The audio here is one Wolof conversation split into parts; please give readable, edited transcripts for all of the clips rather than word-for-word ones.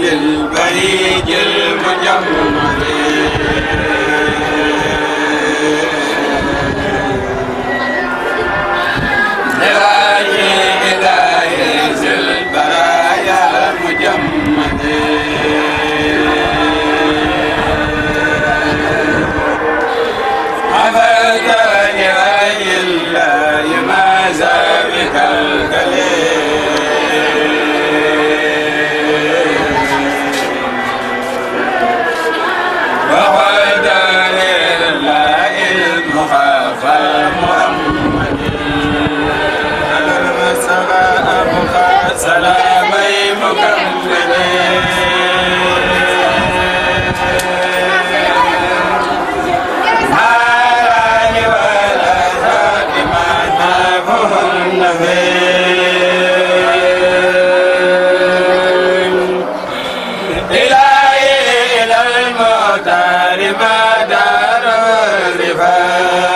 للبريد المجمل لواجه إلهي ذي البرايا المجمل عبد لغير الله ما زابك الكليل سلامي مكملين هاني ولا ذاك ما نافه النبي إلهي إلى المختار ما دار الرفاق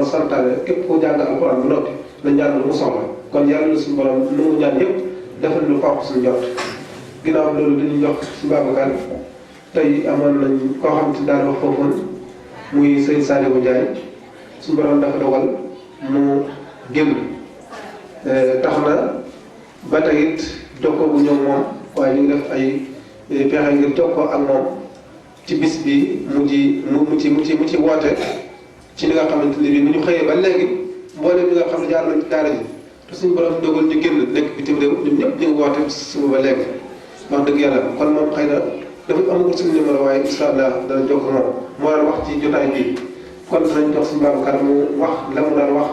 moo santaane képp koo jàng alxuraan bu noppi na ñaan lu mu soxla kon yàlla na suñu borom lu mu ñaan yëpp defal lu fàq suñu jot ginnaaw loolu dañuy jox si Babacar tey amoon nañ koo xam te daal wax foofu muy sëñ Saliou Ndiaye suñu borom dafa dogal mu génn tax na ba tey it jokkoo bu ñoom moom waaye ñu ngi def ay pexe ngir jokkoo ak moom ci bis bi mu ci woote ci li nga xamante ne bii bu ñu xëyee ba léegi mboolem li nga xam ne jaar nañ ci daara ji te suñu borom dogal ñu génn nekk bitim réew ñoom ñëpp ñu ngi woote suba ba léegi wax dëgg yàlla kon moom xëy na dafa amagul suñu numéro waaye incha allah dana jox moom moo daan wax ci jotaay bi kon dinañ jox suñu Babacar mu wax la mu daan wax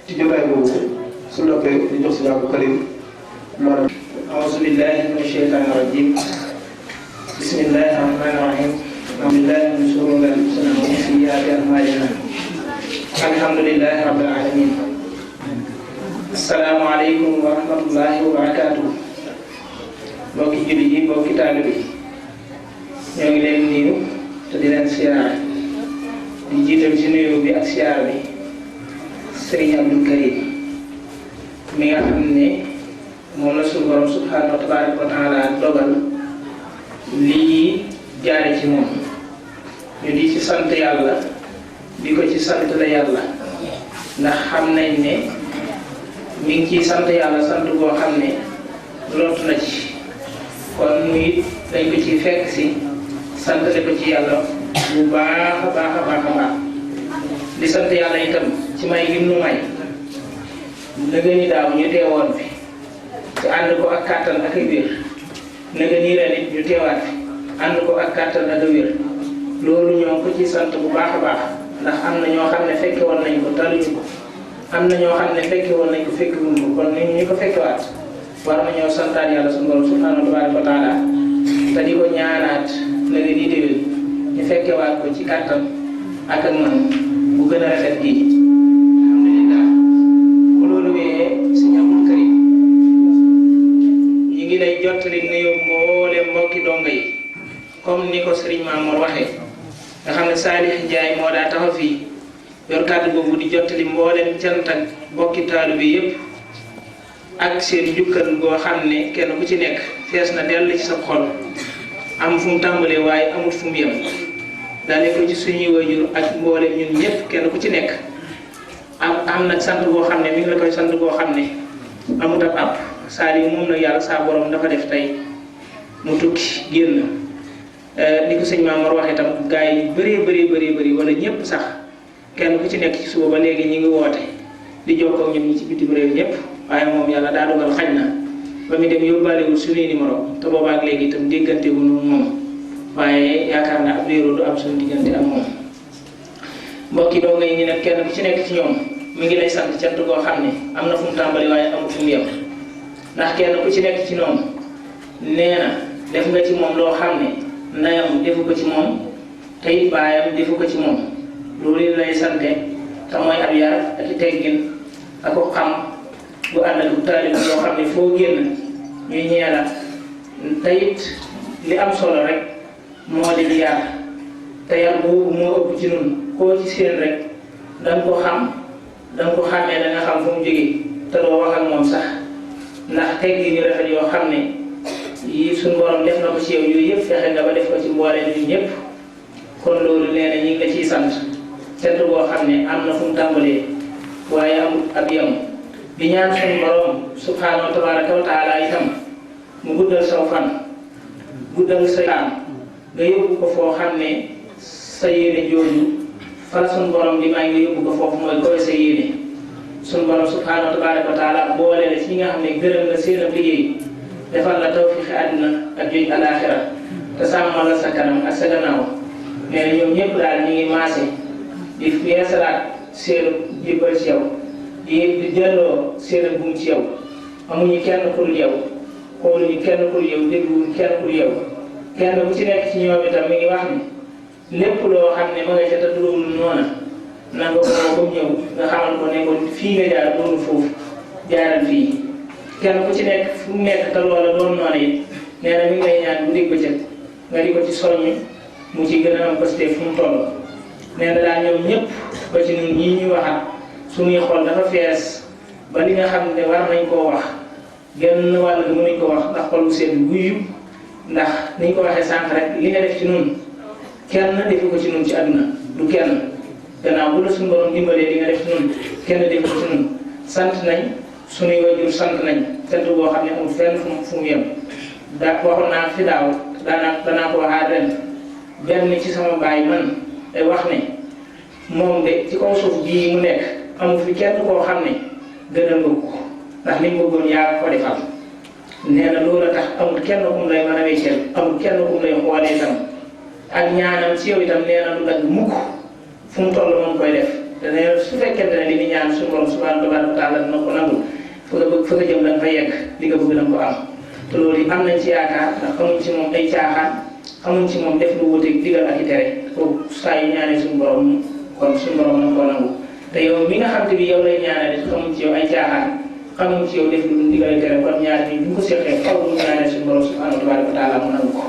ci jotaay boobu su noppee ñu jox suñu Abdou Karim maanaam. auzu billahi mina shaytaani rajim bismillahi rahmaani rahim alhamdulillahi min shururi anfusina wa min sayyiati a'malina alhamdulillahi rabbil alamin assalaamu aleykum wa rahmatullahi wa barakatuh mbokki julli yi mbokki taalibe yi ñoo ngi leen nuyu te di leen siyaare di jiital ci nuyu bi ak siyaare bi Serigne Abdou Karim mi nga xam ne moom la suñu borom subhanahu wa tabaraka wa taala dogal lii jaare ci moom ñu di ci sant yàlla di ko ci sant la yàlla ndax xam nañ ne mi ngi ciy sant yàlla sant boo xam ne lottu na ci kon muy dañ ko ci fekk si santale ko ci yàlla bu baax a baax a baax a baax di sant yàlla itam ci may gim nu may nëga ni daaw ñu teewoon fi te ànd ko ak kàttan ak wér nëga nii ren it ñu teewaat fi ànd ko ak kàttan ak wér loolu ñoo ko ci sant bu baax a baax ndax am na ñoo xam ne fekke woon nañ ko taluñu ko am na ñoo xam ne fekke woon nañ ko fekke wuñ ko kon ni ñu ko fekkewaat war nañoo santaat yàlla suñu borom subhanahu wa taala te di ko ñaanaat na nga di déwén ñu fekkewaat ko ci kàttan ak ak man bu gën a rafet gi alhamdulillah bu loolu wee Sëñ Abdou Karim ñu ngi lay jottali nuyoo mboolem mbokki donga yi comme ni ko Serigne Mamour waxee nga xam ne Salih Ndiaye moo daa taxaw fii yor kàddu boobu di jottali mbooleem cant ak bokki taalu bi yépp ak seen njukkal goo xam ne kenn ku ci nekk fees na dell ci sa xol am fu mu tàmbalee waaye amul fu mu yem daane ko ci suñuy wajur ak mbooleem ñun ñëpp kenn ku ci nekk am nag sant boo xam ne mi ngi la koy sant boo xam ne amut ab àpp saa yi moom nag yàlla saa borom dafa def tey mu tukki génn ni ko sëñ Maamor waxee tam gaa yi bëri wala ñëpp sax kenn ku ci nekk ci suba ba léegi ñi ngi woote di jokkoo ak ñoom ñi ci bitim réew ñëpp waaye moom yàlla daa dogal xañ na ba mu dem yóbbaalewul suñuy numéro te boobaak léegi itam déggante wu ñu moom waaye yaakaar naa ab réeroo du am suñu diggante ak moom mbokki doo ngay ñi nag kenn ku ci nekk ci ñoom mi ngi lay sant cant koo xam ne am na fu mu tàmbali waaye amul fu mu yem ndax kenn ku ci nekk ci ñoom nee na def nga ci moom loo xam ne ndeyam defu ko ci moom tey baayam defu ko ci moom loolu lay sante te mooy ab yar ak i teggin ak ko xam bu ànd ak taalib yoo xam ne foo génn ñuy ñeela te it li am solo rek moo di yar te yar boobu moo ëpp ci nun koo ci seen rek danga ko xam danga ko xàmmee da nga xam fu mu jógee te doo wax ak moom sax ndax teggi ñu rafet yoo xam ne yi suñu borom def na ko ci yow yooyu yëpp fexe nga ba def ko ci mbooleem ñun ñëpp kon loolu nee na ñu ngi la ciy sant cant boo xam ne am na fu mu tàmbalee waaye amul ab yem di ñaan suñu borom subhaanahu wa tabaraka wa taala itam mu guddal saw fan guddal sa yaam nga yóbbu ko foo xam ne sa yéene jooju fala suñu borom di may nga yóbbu ko foofu mooy koy sa yéene suñu borom subhaanahu wa tabaraka wa taala boole la ci ñi nga xam ne gërëm nga seen ab liggéey defal la tawfiixi àdduna ak joj alaaxira te sàmmal la sa kanam ak sa gannaaw nee na ñoom ñëpp daal ñu ngi maase di yeesalaat seen jébbal ci yow di delloo seen buum ci yow amuñu kenn ku dul yow xooluñu kenn ku dul yow dégluwuñu kenn ku dul yow kenn bu ci nekk ci ñoom itam mi ngi wax ni lépp loo xam ne ma nga ca te duróowul noona na nga ko comme ñëw nga xamal ko ne ko fii nga jaar doonul foofu jaaral fii kenn ku ci nekk fu mu nekk te loola doon noona it nee na mi ngi lay ñaan bu dégg bëccëg nga di ko ci soññ mu ci gën a am posté fu mu toll nee na daal ñoom ñëpp ba ci ñun ñii ñuy waxat suñuy xol dafa fees ba li nga xam ne war nañ koo wax genn wàll gi mënuñ ko wax ndax xol bu sedd guyu ndax niñ ko waxee sànq rek li nga def ci nun kenn defu ko ci nun ci àdduna du kenn gannaaw bu la suñu borom dimbalee li nga def ci nun kenn defu ko ci nun sant nañ suñuy wajur sant nañ sant boo xam ne amul fenn fu mu yem da waxoon naa fi daaw danaa ko waxaat ren benn ci sama baay man day wax ne moom de ci kaw suuf bii mu nekk amul fi kenn koo xam ne gënal nga ko ndax li mu bëggoon yaa ko defal nee na loolu tax amul kenn kum lay mën a wecceel amul kenn kum lay xoolee itam ak ñaanam ci yow itam nee na du dagg mukk fu mu toll moom koy def te nee na su fekkente ne li ni ñaan suñu borom subhanahu wa taala dina ko nangul fa nga bëgg fa nga jëm da nga fa yegg li nga bëgg da nga ko am te loolu yi am nañ ci yaakaar ndax xamuñ ci moom ay caaxaan xamuñ ci moom def lu wuteeg digal ak i tere foofu saa yu ñaanee suñu borom kon suñu borom na koo nangu te yow mi nga xam te bi yow lay ñaanale xamuñ ci yow ay caaxaan xamuñ ci yow def lu digal ak tere kon ñaar ñi bu ko seqee xaw ñu ñaanee suñu borom subhanahu wa taala mu nangu ko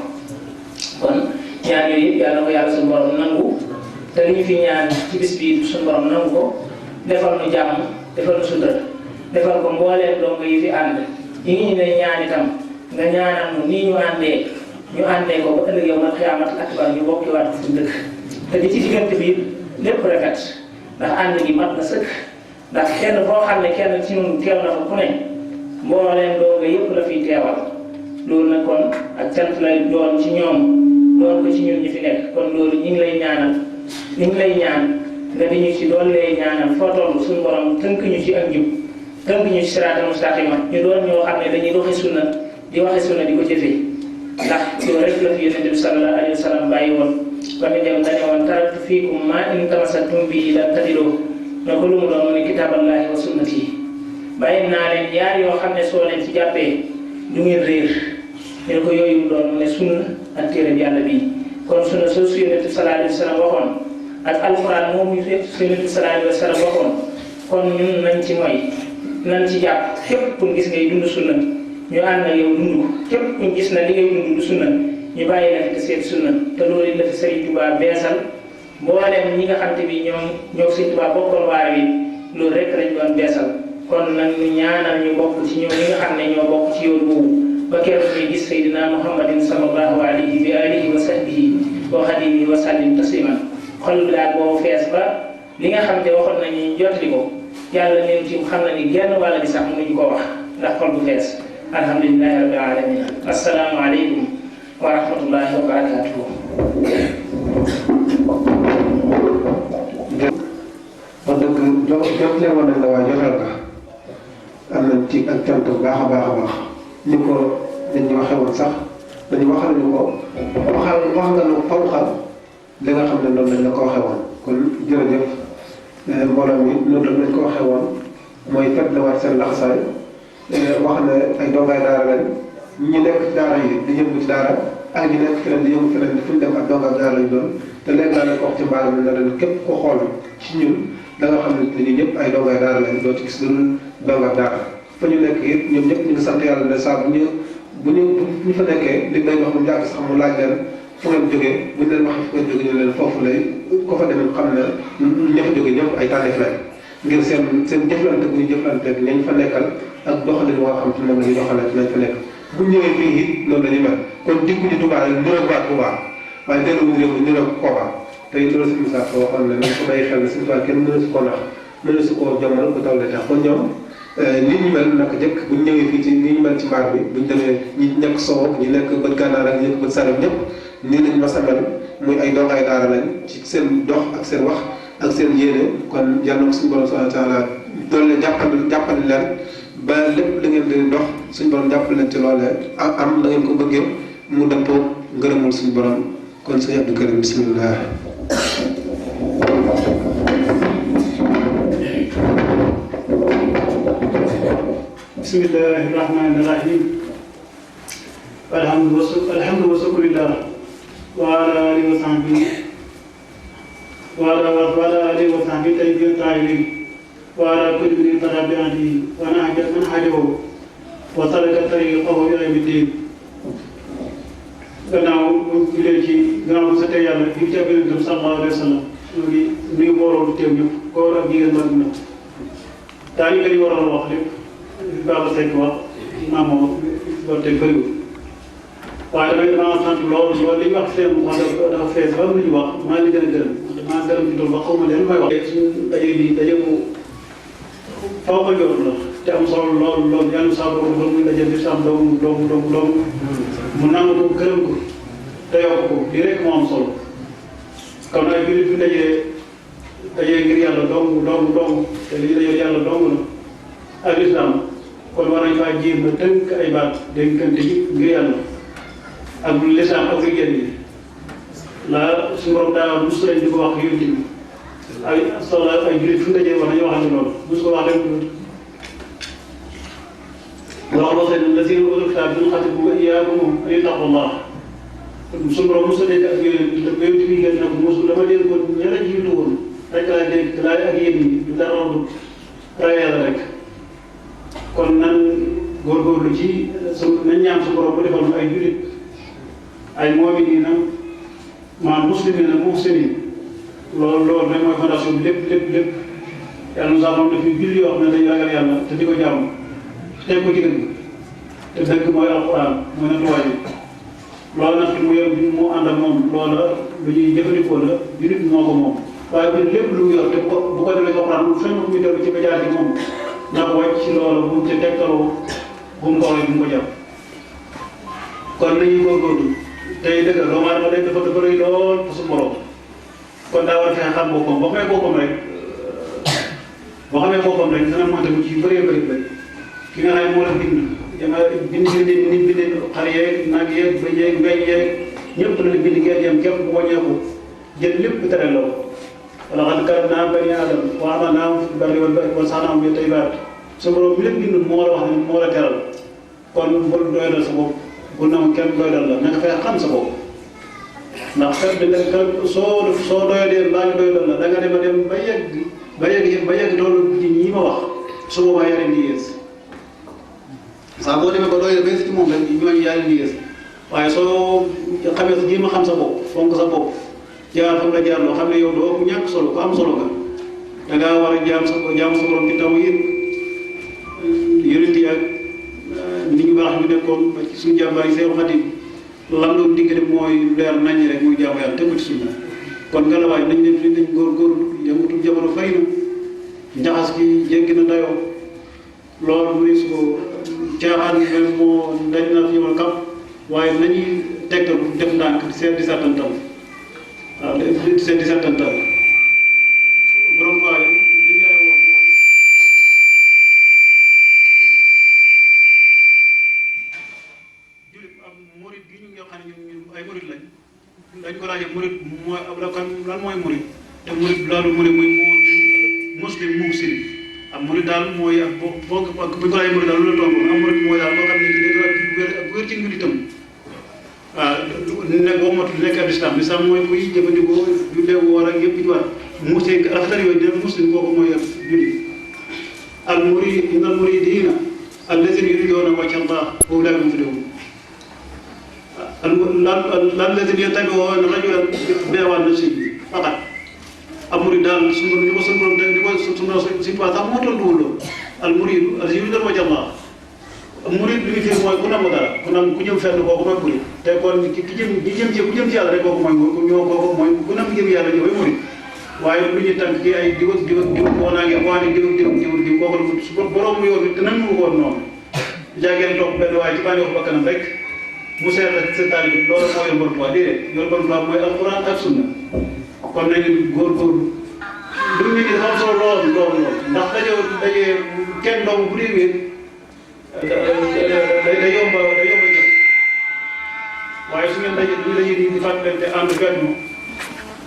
kon ñaan yooyu yëpp yàlla na ko yàlla suñu borom nangu te li ñu fi ñaan ci bis bii suñu borom nangu ko defal nu jàmm defal nu sutura defal ko mbooleem dongo yi fi ànd yi ngi ñu lay ñaan itam nga ñaanal nu nii ñu àndee ko ba ëllëg yow man xiyaamat akbar ñu bokki waat fu dëkk te di ci diggante bi lépp rafet ndax ànd gi mat na sëkk ndax kenn boo xam ne kenn ci ñun teew na fa ku ne mbooleem dongo yëpp la fiy teewal loolu nag kon ak cant lay doon ci ñoom doon ko ci ñun ñi fi nekk kon loolu ñu ngi lay ñaanal ñu ngi lay ñaan nga di ñu ci doon lay ñaanal foo toll suñu borom tënk ñu ci ak njub tënk ñu ci siraatal mustaqima ñu doon ñoo xam ne dañuy doxi sunna di waxe sunna di ko jëfee ndax loolu rek la fi yonent bi sallallahu alayhi wa sallam bàyyi woon ba mu dem dane woon taraktu fiikum maa in tamassaktum bihi lan tadiloo ne ko lu mu doon mu ne kitaaballahi wa sunnati bàyyi naa leen yaar yoo xam ne soo leen ci jàppee du ngeen réer ñu ne ko yooyu mu doon mu ne sunna ak téere bi yàlla bii kon sunna soo su yonent bi sallallahu alayhi wa sallam waxoon ak alquran moom su yonent bi sallallahu alayhi wa sallam waxoon kon ñun nañ ci mooy nañ ci jàpp képp ku gis ngay dund sunna ñu ànd ak yow dund ko képp ku gis na li ngay dund du sunna ñu bàyyi la fi te seet sunna te loolu la fi Sëriñ Tuubaa beesal mboolem ñi nga xam te bi ñoo Sëñ Tuubaa bokkal waar wi loolu rek lañ doon beesal kon nag ñu ñaanal ñu bokk ci ñoom ñi nga xam ne ñoo bokk ci yoon boobu ba keroog ñuy gis Seydina Muhammadin sallallahu alayhi bi alihi wa sahbihi wa xadimihi wa sallim tasliman xol bi daal boo fees ba li nga xam te waxoon nañu jotli ko yàlla neen ci xam na ni genn wàll gi sax mënuñu ko wax ndax xol bu fees alhamdulilahi rabbil alamin assalaamu aleykum wa rahmatullahi wa barakatuhu wax dëgg jot leen woon nañ la waaye jotal nga am nañ ci ak cant bu baax a baax a baax ni ko nit ñi waxee woon sax dañu waxal ñu ko wax nga lu fawxal li nga xam ne noonu lañ la ko waxee woon kon jërëjëf mbooloo mi loolu lañ ko waxee woon mooy fekk na waat seen laxasaay wax ne ay dongaay daara lañ ñi nekk ci daara yi di yëngu ci daara ak ñi nekk feneen di yëngu feneen fu ñu dem ak dongaay daara lañ doon te léegi daal ko wax ci mbaar mi ne leen képp ko xool ci ñun da nga xam ne ñun ñëpp ay dongaay daara lañ doo ci gis lu dul dongaay daara fa ñu nekk it ñoom ñëpp ñu ngi sant yàlla ne saa bu ñu fa nekkee li ngay wax mu jàgg sax mu laaj leen fu ngeen jógee bu ñu leen waxee fu ngeen jógee ñu leen foofu lay ko fa demee xam ne ña fa jógee ñëpp ay tànneef lañ ngir seen jëflante bu ñu jëflanteeg ñañ fa nekkal ak doxalin waa xam ci moom la ñuy doxalee nañ fa nekk bu ñëwee fii it loolu la ñuy mel kon digguñu Touba rek niroog baat Touba waaye delluwuñu réew mi niroog Kooba tey loolu si misaal ko waxoon ne nañ ko bàyyi xel ne suñu toile kenn mënu si ko nax mënu si koo jamono ba taw la tax kon ñoom nit ñu mel naka jëkk bu ñu ñëwee fii ci ni ñu mel ci mbaar bi bu ñu demee ñi nekk Sow ñi nekk bët gànnaar ak ñi nekk bët Saalum ñëpp nii lañ mas a mel muy ay dongaay daara lañ ci seen dox ak seen wax ak seen yéene kon yàlla na ko suñu borom subhanahu wa taala doole jàppale leen ba lépp la ngeen di dox suñu borom jàppale leen ci loolee am na ngeen ko bëggee mu dëppoo ngërëmul suñu borom kon sëñ Abdou Karim bismillah. bismillahi rahmani rahim alhamdu wa shukru lillah wa ala alihi wa sahbihi tayyibin tahirin wa ala kulli man ittaba bi hadihi wa nahja man hadahu wa salaka tariqahu ila yawmi ddin gannaaw bu julee ci gannaaw bu sante yàlla di ci Yonent bi sallallahu alayhi wa sallam ñu ngi nuyu mbooloo di teew ñëpp góor ak jigéen mag na daal yi lañu waroon wax lépp Baba Seck wax maamoo doon teg bëriwul waaye damay damaa sant loolu li ñu wax seen wax dafa fees ba lu ñu wax maa ngi gën a gërëm maa gërëm ci tool ba xaw ma leen may wax suñu daje bi daje bu faw ko jot la te am solo lool yàlla saa borom dafa muy daje bi sam doomu mu nangu ko gërëm ko te yokk ko lii rek moo am solo kon ay jullit bi dajee ngir yàlla dong te lii dajee yàlla dong la ak lislaam kon war nañ faa jéem a tënk ay baat dénkante yi ngir yàlla ak lislaam ak lu génn yi la suñu borom daa mus lañ di ko wax yonent bi ay soxla ay jullit fu ñu dajee war nañu waxante loolu mus ko wax rek wax ba seen la seen utul kitaab bi ñu xati bu iyyaakum an ittaqullah suñu borom mus a dégg ak yonent bi ngeen nag mus dama dégg ko ña la jiitu woon rek laa dégg laay ak yéen ñi du dara du ragal yàlla rek kon nan góorgóorlu ci nañ ñaan su borom bu defal ay jullit ay mu'miniina maanaam muslimiina muhsiniin loolu rek mooy fondation bi lépp yàlla nous avons def julli yoo xam ne dañuy ragal yàlla te di ko jàmm teg ko ci dëgg te dëgg mooy alxuraan mooy natuwaay bi loolu nag mu yor mu ànd ak moom loola lu ñuy jëfandikoo la jullit moo ko moom waaye bi lépp lu mu yor te bu ko defee alxuraan mu fenn fu muy dellu ci ba jaar ci moom na ko wàcc ci loolu bu mu ci tegtaloo bu mu ko waxee bu mu ko jàpp kon nañuy góorgóorlu tey dëgg doomu aadama day dafa rëy lool te su borom kon daa war a fexe xam boppam boo xamee boppam rek dana mënta mu ci bëri ki nga xam ne moo la bind bindee xar yeeg nag yeeg bëy yeeg mbéy yeeg ñëpp la bind ngeen yem képp bu wàññeeku jël lépp tere la wala xad karamnaa banii aadama wa hamalnaahum fil barri wal bahri wa razaqnaahum mina tayyibaat su borom bi lépp bind moo la wax ne moo la teral kon bul doydal sa bopp bul nangu kenn doydal la na nga fexe xam sa bopp ndax kat soo doyadee mbaa ngi doydal la da nga dem ba yegg loolu ci ñi ma wax su boobaa yaa leen di yées saa boo demee ba doyadee ba ci moom rek ñooñu yaa leen di yées waaye soo xamee sa jéem a xam sa bopp fonk sa bopp jaar fa nga jaar loo xam ne yow doo ku ñàkk solo ku am solo nga da ngaa war a jaam sa borom ci taw yëpp yonent yi ak nit ñu baax ñu nekkoon ba ci suñu jàmbaar yi Seexul Xadiim lam doon diggante mooy leer nañ rek muy jaamu yàlla tegu ci sunna kon nga la waaj nañ leen nañ góorgóorlu yëngutul jamono fay na njaxas gi jéggi na dayoo loolu mu ne su ko caaxaan même moo dañ na fi ñëwal kam waaye nañuy tegtalu def ndànk seet di settantal waaw seet di settantal borom waaye li ñu yore woon mooy jullit am murit gi ñu nga xam ne ñun ay murit lañ dañ ko laajee murit mooy lan mooy murit te murit loolu mu ne muy muslim muhsin am murit daal mooy ak boo bu ñu ko laajee murit daal lu la tontu am murit mooy daal boo xam ne dafa wér ci njullitam waaw ne boo matul nekk ab lislam mooy kuy jëfandikoo jullee woor ak yëpp ci war muhsin rafetal yooyu dina muslim kooku mooy ab jullit al murid inna al muridina allazina yuriduna wajha Allah wa ulaa'ika muflihun allazina yattabi'una rajulan beewaan na si faqat al murid daal suñu ni ko suñu borom ni ko suñu si sax moo tontuwul loolu al murid allazina yuriduna wajha Allah murid li ñu fi mooy ku nangu dara ku ñëw fenn kooku mooy murid te kon ki jëm ci yàlla rek kooku mooy ku nangu jëm yàlla ñëwee murid waaye lu ñuy tànk ci ay diw boo naa ngi waane diw kooku su ko borom yoon bi te nangu ko woon noonu jaageen topp benn waaye ci bànneexu bakkanam rek mu seet ak sa taalibe loolu moo yor bon poids déedéet yor bon poids mooy alquran ak sunna kon nañu góorgóorlu lu nit ñi dafa am solo lool ndax daje kenn doomu bu dee wéet day yomb a jëm waaye su ngeen daje di fàttalante ànd benn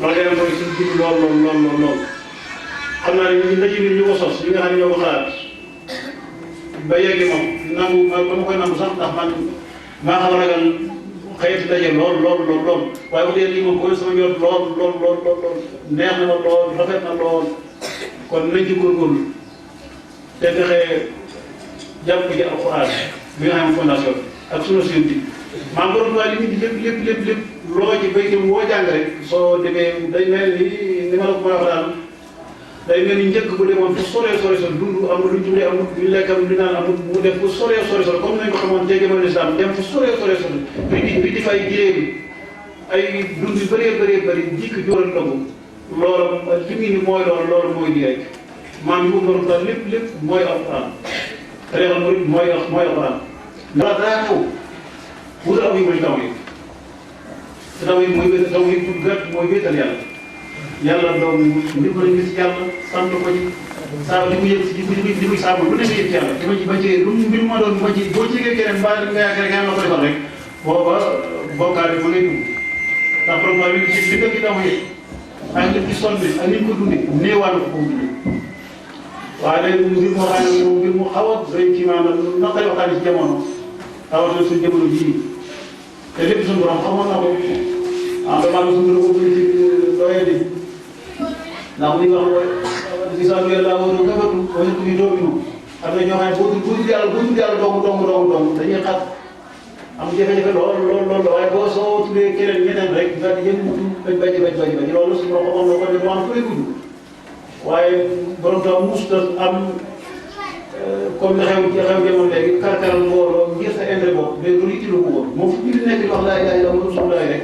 loolu day am mooy suñu jiw lool xam naa ne ñun daje bi ñu ko sos ñi nga xam ne ñoo ko xalaat ba yeggi moom nangu ba ma koy nangu sax ndax man maa xam ragal xëyati daje lool waaye bu dee lii moom koy sama ñor lool neex na lool rafet na lool kon nañ ci góorgóorlu te fexe jàpp ci alxuraan bi nga xam ne fondation ak sunu suñu maa ngi doon li ñu lépp loo ci béy woo jàng rek soo demee day mel ni ma la ko mën a wax daal day mel ni njëkk bu demoon fu soree dund amul lu ñu tuddee amul lu ñu lekk amul lu ñu naan amul mu def fu soree comme nañ ko xamoon ca jamono islam dem fu soree bi di fay jéem ay dund yu bëree jikk jóoral ndogu loolu li mu ni mooy loolu mooy lii rek maam yu mu daal lépp mooy alxuraan tariixa murid mooy alxuraan ndax daa ñëw wutal aw yu bëri taw yi te taw yi pour gàtt mooy wéetal yàlla doom ndimbal ñu ci yàlla sant ko ci saa di ko yëg si di ko saabu lu nekk yëg ci yàlla dama ci bañ ci lu mbir ma doon boo ci yëgee keneen mbaa nga yaakaar nga la ko defal rek booba bokkaale ma ngay dugg ndax problème bi li nga ci taw yi ak li ci sonn ak ni ñu ko dundee néewaan ko foofu dundee waaye léegi mbir moo xam ne mbir mu xaw a doy ci maanaam naqari waxtaan ci jamono rawatina suñu jamono jii te lépp suñu borom xamoon na ko damaa suñu ko doyee di ndax li nga xam mooy si saa yu yàlla war a gëfatu wala kuy doomu am na ñoo xam ne boo tudd yàlla dong dañuy xat am jafe-jafe lool waaye boo soo tuddee keneen ñeneen rek nga yëngatu bañ loolu suñu borom xamoon na ko ne du am fay gudd waaye borom tam muus am comme li xew jamono léegi karkaral mbooloo ngir sa intérêt bopp mais loolu itti lu ko woon moom fu ñu nekk di wax laa ilaaha illallaah Rasulullaah rek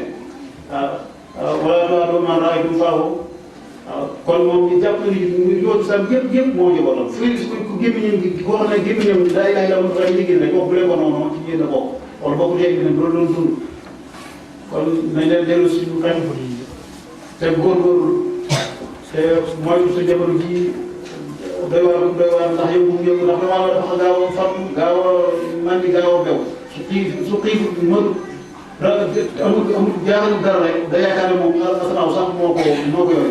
wala tu'addu man ra'aytum faahu kon moom ñu jàpp na ni yoonu sam yëpp moo njabootam fu ku gémmiñam gi koo xam ne gémmiñam laa ilaaha illallaah rek ñu génn rek wax bu leen ko noonu ci yéen a bokk wala bokk dégg ne loolu doon dund kon nañ leen dellu suñu xel te góorgóorlu te mooy sa jamono ji doy waar ndax yëngu ndax damaa dafa gaaw a fàttu gaaw a màndi gaaw a bew su xiif mënu amul jaaxalul dara rek da yaakaar ne moom asanaaw sax moo ko yore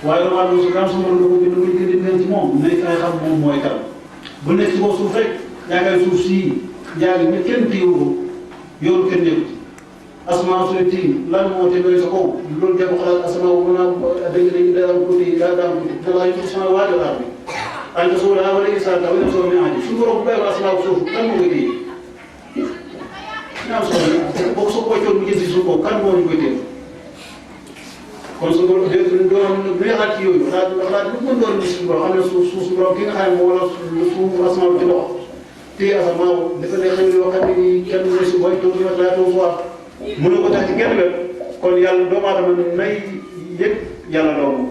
waaye damaa doon su gaaw sama lu ko bind muy gën a ci moom nañ ay xam moom mooy kan bu nekk ci kaw suuf rek yaakaar suuf sii jaag ñi kenn téewu ko yoonu kenn nekku asamaan su ne tiim lan moo te sa kaw loolu jàpp xalaat asamaan mën naa dégg daa am côté daa am côté da laa yëngu sama waaj a bi anta suuf daa wala isaa taw dem soo ne aji su borom bu bàyyi asamaan suuf kan moo koy téye ñaam soo boo ko wàccoon mu jëm si suuf boobu kan moo ñu koy téye kon su borom doon bu yaxaat ci yooyu xalaat lu mën doon gis suñu borom xam ne suuf borom ki nga xam ne moo la suuf asamaan ci loxo téye asamaan dafa ne xëy yoo xam ne nii kenn mu si booy toog ñu laa toog wax mën na ko tax ci genn wet kon yàlla doomu aadama nay yëg yàlla doomu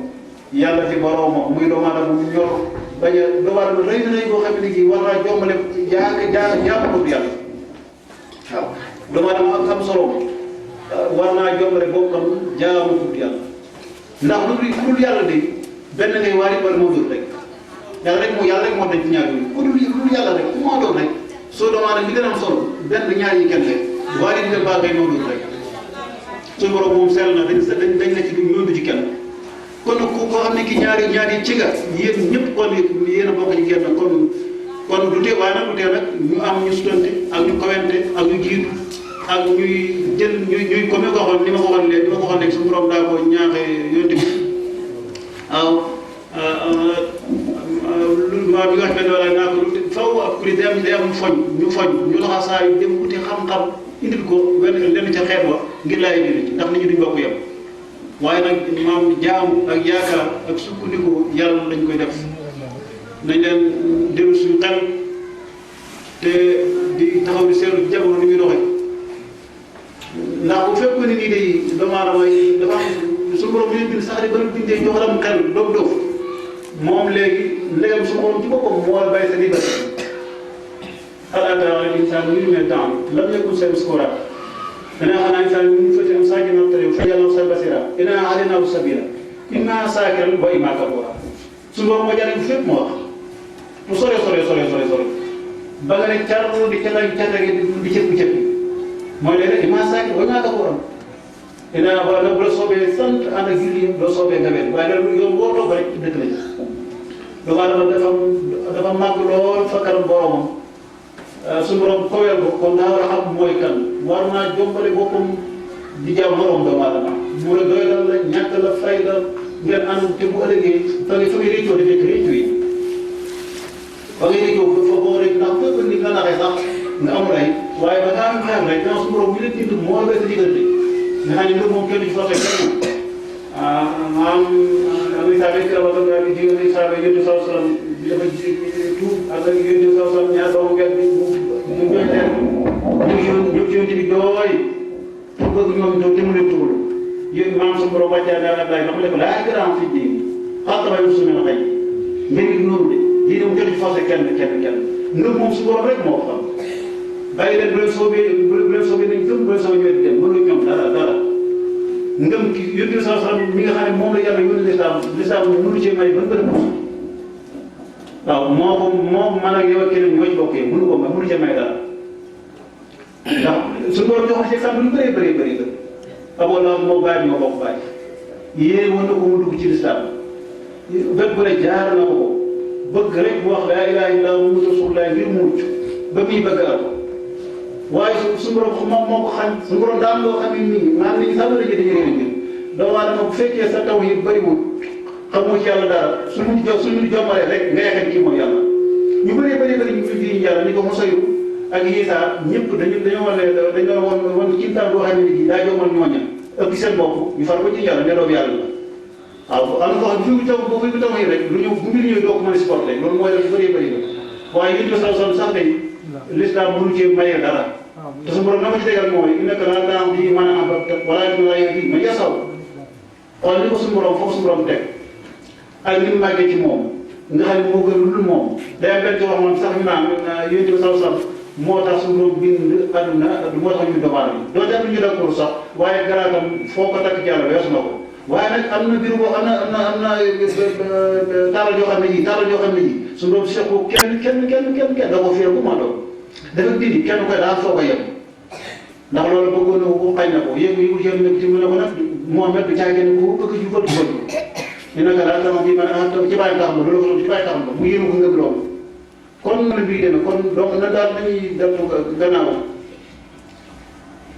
yàlla ci boroomam muy doomu aadama mu ñor bañ a doomu aadama rëy na rëy boo xam ne kii war naa jombale jaamu ko yàlla waaw doomu aadama am solo war naa jombale bokkam jaamu ko yàlla ndax lu dul yàlla de benn ngay waari wala moo dul rek yàlla rek moo dañ ci ñaar yooyu ku dul yàlla rek ku moo doon rek soo doomu aadama bi gën a am solo benn ñaar yi kenn rek waari dina baaxee moo dul rek suñu borom moom sell na dañ la ci ñoom ci kenn kon ku ko xam ne ki ñaari ci nga yéen ñëpp kon yéen a bokk ci kenn kon du tee waaye nag du tee nag ñu am ñu sutante ak ñu kawente ak ñu jiitu ak ñuy jël ñuy comme ko waxoon ni ma ko waxoon léegi suñu borom daa ko ñaaxee yonte bi waaw maa bi nga xam ne wala naa ko faw ab kuréel day am ñu foñ ñu laxasaayu dem wuti xam-xam indil ko lenn ca xeet wa ngir laay jëriñ ndax nit ñi duñ bokk yem waaye nag maam jaamu ak yaakaar ak sukkandiku yàlla lañ koy def nañ leen dellu suñu xel te di taxaw di seetlu jamono ni muy doxee ndax bu fekkoon ne nii day doomu aadama yi dafa am suñu borom bi leen bind sax di bëri bindee jox lam xel doof moom léegi ndegam suñu borom ci boppam moo war bàyyi sa liberté alaaka al insaan min temps lam yakun sabskuura danaa xanaa insaan min fati am saaki naqtari fa yàlla sa basira inna alayna sabila imma saakiran wa imma kafuura suñu borom moo jàll fépp moo wax mu sore ba nga ne car di catagi di cëpp mooy léeg-léeg imma saakir wa imma kafuura inna ba nag bu la soobee sant ànd ak julli loo soobee nga wet waaye nag yoon boo toog rek dëkk lañ doomu aadama dafa màgg lool fa kanam boromam suñu borom koweel ko kon daa war a xam mooy kan war naa jombale boppam di jaam morom doomu aadama mu la doy la ñàkk la fay la ngeen ànd te bu ëllëgee fa ngay réccoo defee réccu yi fa ngay réccoo fa boo rek ndax fépp nit nga naxee sax nga amul ay waaye ba ngaa am xeer rek dans suñu borom mi leen bind moo la sa diggante nga xam ne mbir moom kenn du ci forcé kenn am saabe kirabatam yaa ngi diggante saabe yonent saa salaam bi dafa tuub ak yonent saa salaam ñaar doomu ngeen ñu ñooy leen ñu ci yonent bi dooy pour bëgg ñoom ñoom te mu leen tuublu yéen maam sa borom wàccaa daal Ablaye ndax mu ne ko laa grand fi diin xattaba yu suñu xëy ngeen ngi noonu de lii dem kenn ci forcé kenn ngëm moom su borom rek moo xam bàyyi leen bu leen soobee nañ gëm bu leen soobee ñëwee di dem mënuñ ñoom dara ngëm ki yonent saa salaam mi nga xam ne moom la yàlla yónni lislaam mënu cee may ban bërëb waaw moom man ak yow ak keneen ñoo ci bokkee mënu ko may mënu cee may dara ndax suñu borom jox na ci exemple yu bëree Abu Lahab moo bàyyi ñoo bokk bàyyi yéen woon na ko mu dugg ci lislaam bépp bu ne jaar na ko bëgg rek bu wax laa ilaaha illallaah Muhammadu rasuulullaah ngir mu mucc ba muy bëgg a waaye suñu borom moom moo ko xañ suñu borom daan loo xam ne nii maanaam nit ñi sax la jëlee dañuy réer doomu aadama bu fekkee sa taw yi bëriwul xamoo ci yàlla dara suñu jombalee rek nga yaakaar kii mooy yàlla ñu bëri ñu fi yàlla ni ko Musayu ak Isaa ñëpp dañoo wan ci temps boo xam ne nii daa jomal ñooña ëpp seen bopp ñu far ko ci yàlla ne doomu yàlla la waaw am na koo xam ne bu taw yi rek lu ñëw bu mbir ñëwee doo ko mën a supporté loolu mooy def bëri la waaye yéen a sax tey l'islam mënu cee maye dara te su borom na ma ci tegal mooy innaka laa tahdi man ahbabta walaakinna Allaaha yahdii man yashaa xool li ko suñu borom foofu suñu borom teg ak ni mu màggee ci moom nga xam ne moo gën lu dul moom day am benn wax moom sax ñu naan yonent bi sallallahu alayhi wasallam moo tax suñu borom bind àdduna moo tax ñu doomu aadama doo jàpp ñu d'accord sax waaye garaatam foo ko takk ci yàlla weesu na ko waaye nag am na biir boo am na taalal yoo xam ne ji suñu borom seq ko kenn da ko fiir bu ma doon dafa dindi kenn koy daal foo ko yem ndax loolu bëggoon na ko xañ na ko yëngu ci mu ne ko nag Muhammad du caa génn ko bëgg jubal ñu ne ko daal sama kii man ci bàyyi taxam ba loolu ci bàyyi taxam ba mu yéemu ko ngëb loolu kon na bii demee kon donc na daal dañuy def gannaaw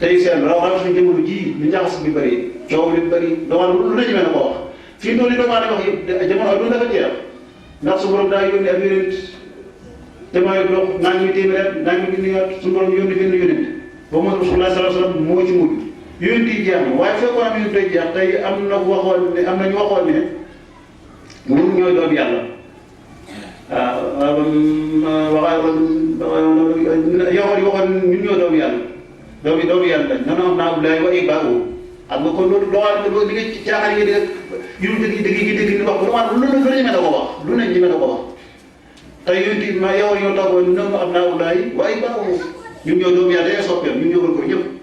tey seen rawatina suñu jamono ji li njaxas bi bëri coow li bëri lu la ñemee na ko wax fii noonu li doomu aadama wax yëpp jamono adduna dafa jeex ndax su borom daa yónni ak yonent te mooy dox naa ngi téeméer naa ngi junni at suñu borom yónni benn yonent ba mu Rasulullah sallallahu alayhi wasallam moo ci mujj yonent yi jeex na waaye fekkoon am yonent yi jeex tey am na ñu waxoon ne ñun ñooy doon yàlla yow yi waxoon ñun ñoo doomu yàlla doomu yàlla lañ noonu am naa Abdoulaye wa Ibaahu xam nga kon loolu loolu li nga ci caaxaan yi dégg yu dëgg ni wax lu ne ñeme na ko wax lu ne ñeme na ko wax tey yonent yi ma yow ñoo toogoon noonu am naa Abdoulaye wa Ibaahu ñun ñoo doomu yàlla day soppeem ñun ñoo ko ñëpp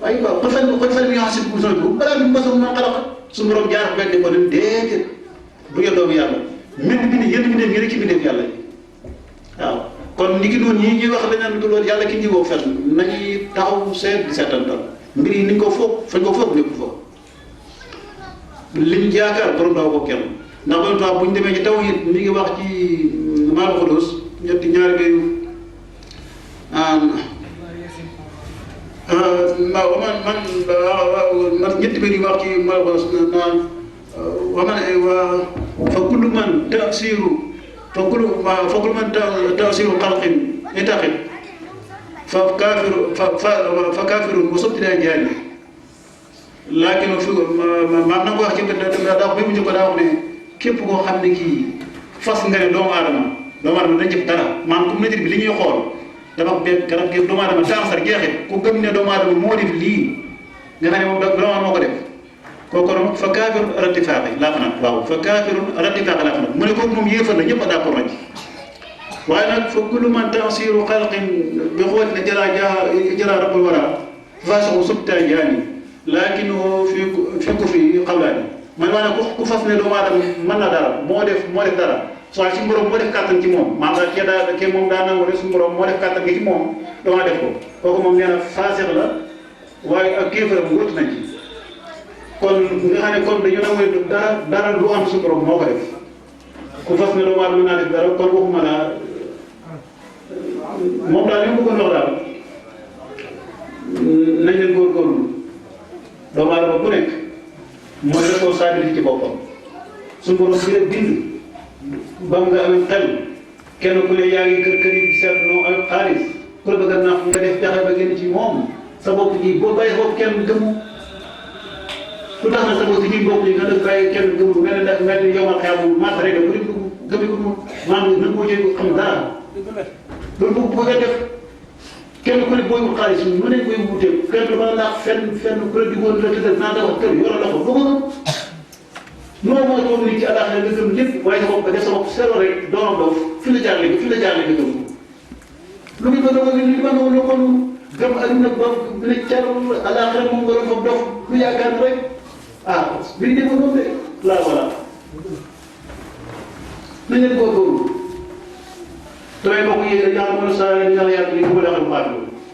waaye waaw kon fan bi nga xam si bu sonn ko balaa bi masoon man xalaat suñu borom jaar benn ko ne déedéet bu ngeen doomu yàlla même bi ni yéen ñu dem yéen ci bindeef yàlla waaw kon ni ki doon ñii ñuy wax leneen du loolu yàlla ki ñi woo fenn nañuy taxaw seet di seetantal mbir yi niñ ko foog fañ ko foog lépp foog liñ jaakaar borom daaw ko kenn ndax borom daaw bu ñu demee ci taw it mi ngi wax ci Maal Xudus ñaari bayu man ñetti mbir yu wax ci Maal Xudus naan fa kullu man tasiru fa kullu man tasiru xalqin itaqin fa kaafirun wa sobtida jaani laakin fi maam na ko wax ci daa bi mu njëkk daa wax ne képp koo xam ne kii fas nga ne doomu aadama dañ jëf dara maam communauté bi li ñuy xool dafa benn garab gi doomu aadama dansar jeexit ku gëm ne doomu aadama moo def lii nga xam ne moom doomu aadama moo ko def kooku moom fa kaafirun rattifaaxi laa fa nag waaw fa kaafirun rattifaaxi laa fa nag mu ne kooku moom yéefar la ñëpp a d'accord nañ ci waaye nag fa kullu man tansiru xalqin bi xool ne jara rabbul wara façon subta jaani laakinahu fi ko fi xawlaani man maanaam ku fas ne doomu aadama mën na dara moo def dara soit suñu borom moo def kàttan ci moom maanaam kee moom daa nangu rek suñu borom moo def kàttan gi ci moom dama def ko kooku moom nee na faasix la waaye ak kéefaram wut nañ ci kon nga xam ne kon dañu nangu dara lu am suñu borom moo ko def ku fas ne doomu aadama mën naa def dara kon waxuma la moom daal li mu bëggoon wax daal nañ leen góorgóorlu doomu aadama bu nekk mooy responsabilité ci boppam suñu borom bi la bind ba nga amee xel kenn ku ne yaa ngi kër yi seet noo am xaalis ku la bëgg a nax nga def pexe ba génn ci moom sa bopp ji boo bàyyi sa bopp kenn gëmu lu tax na sa bopp ji bopp yi nga def bàyyi kenn gëmu mel ni yow ma xew mat rek bu dee gëmi ko maanaam na boo jëlee xam dara loolu boo ko def kenn ku ne booy wut xaalis mu ne koy wutee kenn du mën a naax fenn ku la digoon la tëddal naa dafa kër yoro la ko boo ko non moo doon nit ci àllaaxira nga gëm lépp waaye sa bopp nga def sa bopp seero rek doomam dof fi la jaarale nga gëm lu muy bëgg a wëgg li ma noonu kon gëm aduna ba ne car àllaaxira moom nga doon fa dof lu yaakaar rek ah mbir yi demoon noonu de laa voilà nañ leen góorgóorlu damay mbokk yi yàlla mën a saa yàlla yàlla li ko defal baax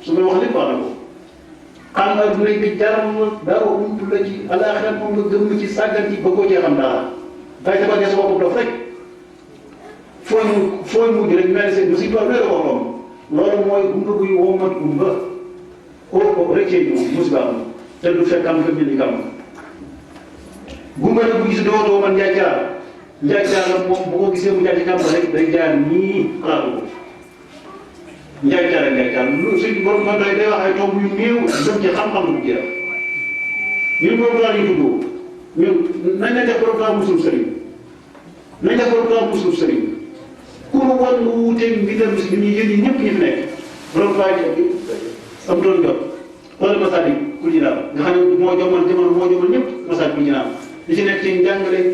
su may wax lépp wax na ko xam nga aduna bi jaram dara umtu la ci àllaaxira moom nga gëm ci sàggan ci bëggoo cee xam dara day defal sa bopp dof rek fooy mujj rek mel ni seen si tool ko loolu mooy gumba buy womat gumba kooku rek cee ñëw musiba am te du fekk am fekk ni kam gumba nag bu gis doo man njaacaar la moom bu ko gisee mu jaar ci kam rek day jaar nii xalaatu ko njaacaar lu suñ borom man day wax ay tomb yu néew dem ci xam-xam bu jeex ñun programme yi tuddoo ñun nañ la def programme musul sëriñ ku mu wan lu wuuteeg mbindam si ñi yéen ñi ñëpp ñi fi nekk borom faa am doon jot wala Masalik ku ci daal nga xam ne moo jomal ñëpp Masalik ku ci daal li ci nekk ci njàngale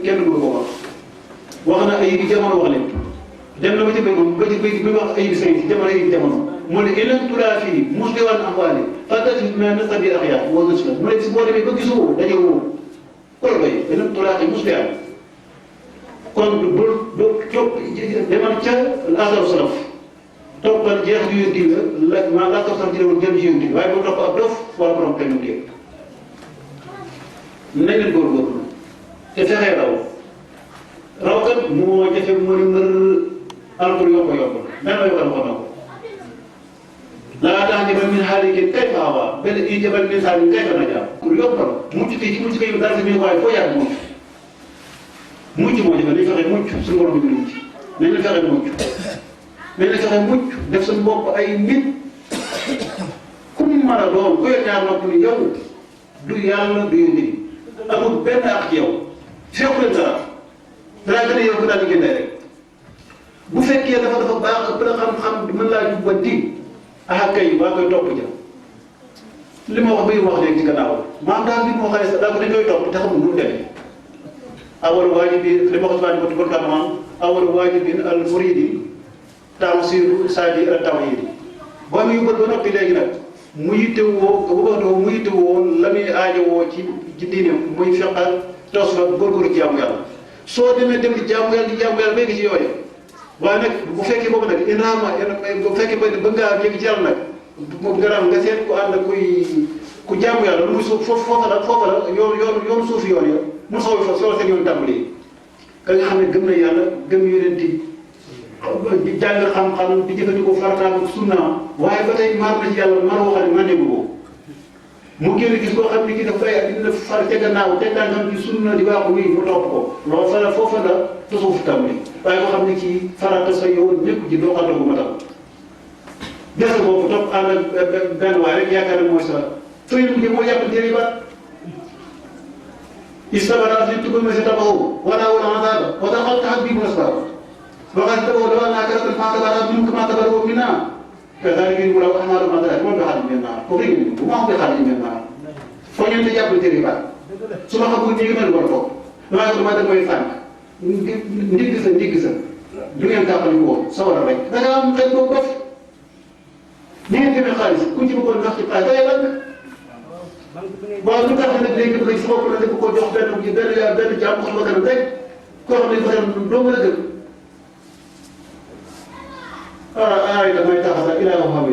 kenn du ko wax na ay bi jamono wax leen dem na ba ci béy moom ba ci béy bi wax ay bi sëriñ si jamono mu ne ilan tulaa fii musliwan amwaali fàttali ma nasabi axyaar wa gis la mu ne bis boo demee ba gisoo daje woo kolo bay ilan tulaa fii musliwan kon bul demal ca asar salaf toppal jeex ju yónti la maa laa topp sax ci demoon jëm ci yónti waaye bul topp ab dof wala borom kenn mu nañ leen góorgóorlu te fexee raw kat moo jafe mu ne mër alkool yokk benn yokkal ko na ko laa tax jabal min haalikin kayfa awaa bel i jabal min haalikin kayfa najaa pour yokkal mucc fii ci mucc kay dara si biir waaye foo yàgg mucc moo jafe nañ fexe mucc suñu borom bi mucc nañ la fexe mucc def suñu bopp ay nit comme mën a doon ku yor ñaar nopp ni yow du yàlla du yónni amul benn ak ci yow fekku leen dara danaa gën a yow ko daal di génne rek bu fekkee dafa baax ëpp la xam-xam mën laa jubbanti kay waa koy topp ja li ma wax bay wax léegi ci gannaaw maam daal li moo xam ne sax daal dañ koy topp te xamul nu mu demee awal waajibin li ma ko ci wàññi ko maam awal waajibin al muridi tawsiru saadi al tawhidi boo amee yu bët ba noppi léegi nag mu yittewoo mu yittewoo la muy aajowoo ci diine muy feqal tos la góorgóorlu jaamu yàlla soo demee dem di jaamu yàlla béykat ci yooyu waaye nag bu fekkee boobu nag bu fekkee ba ngaa yëg ci yàlla nag moom nga seet ku ànd ku jaamu yàlla lu muy suuf foofa la yoonu suufi yoon ya mu soo seen yoon tàmbali ka nga xam ne gëm na yàlla gëm yonent di jàng xam-xam di jëfandikoo farataam ak sunnaam waaye ba tey maar na ci yàlla mar woo xam ne màndeegu ko mu génn gis koo xam ne kii daf bay ak dina far ca gannaaw te tànkam ci sunna di waaxu wii mu topp ko loolu fa la foofa la tasawuf tàmbali waaye koo xam ne kii farata sa yoon ñëpp ji doo xatal ko ma tam des boobu topp ànd ak benn waay rek yaakaar ne mooy sa fëy mu moo yàpp téere ba istabara li tubal ma si tabaxu wala azaba wa taxal taxat bii mu asbab waxal tabaxu dafa naa karatan maa tabara minum kama tabaru minna كذلك يقول لو أحمد ما ذلك ما بخارج من النار كورين وما بخارج من النار فنيم تجاب التريبات سما خبون نيجي من الورطة ما يقول ما تقول يفهم نديكسا دنيا كابل يقول سوار عليك ده كلام خير بوقف نيجي من خارج كنت بقول نفسي قاعد ده يلا بعض الناس هنا بيجي بيجي سووا كل ده بقول جوه بين جام خلوا كلام ده كلام ده مثلا دوم ولا ده أرأيت ما يتخذ إله هواه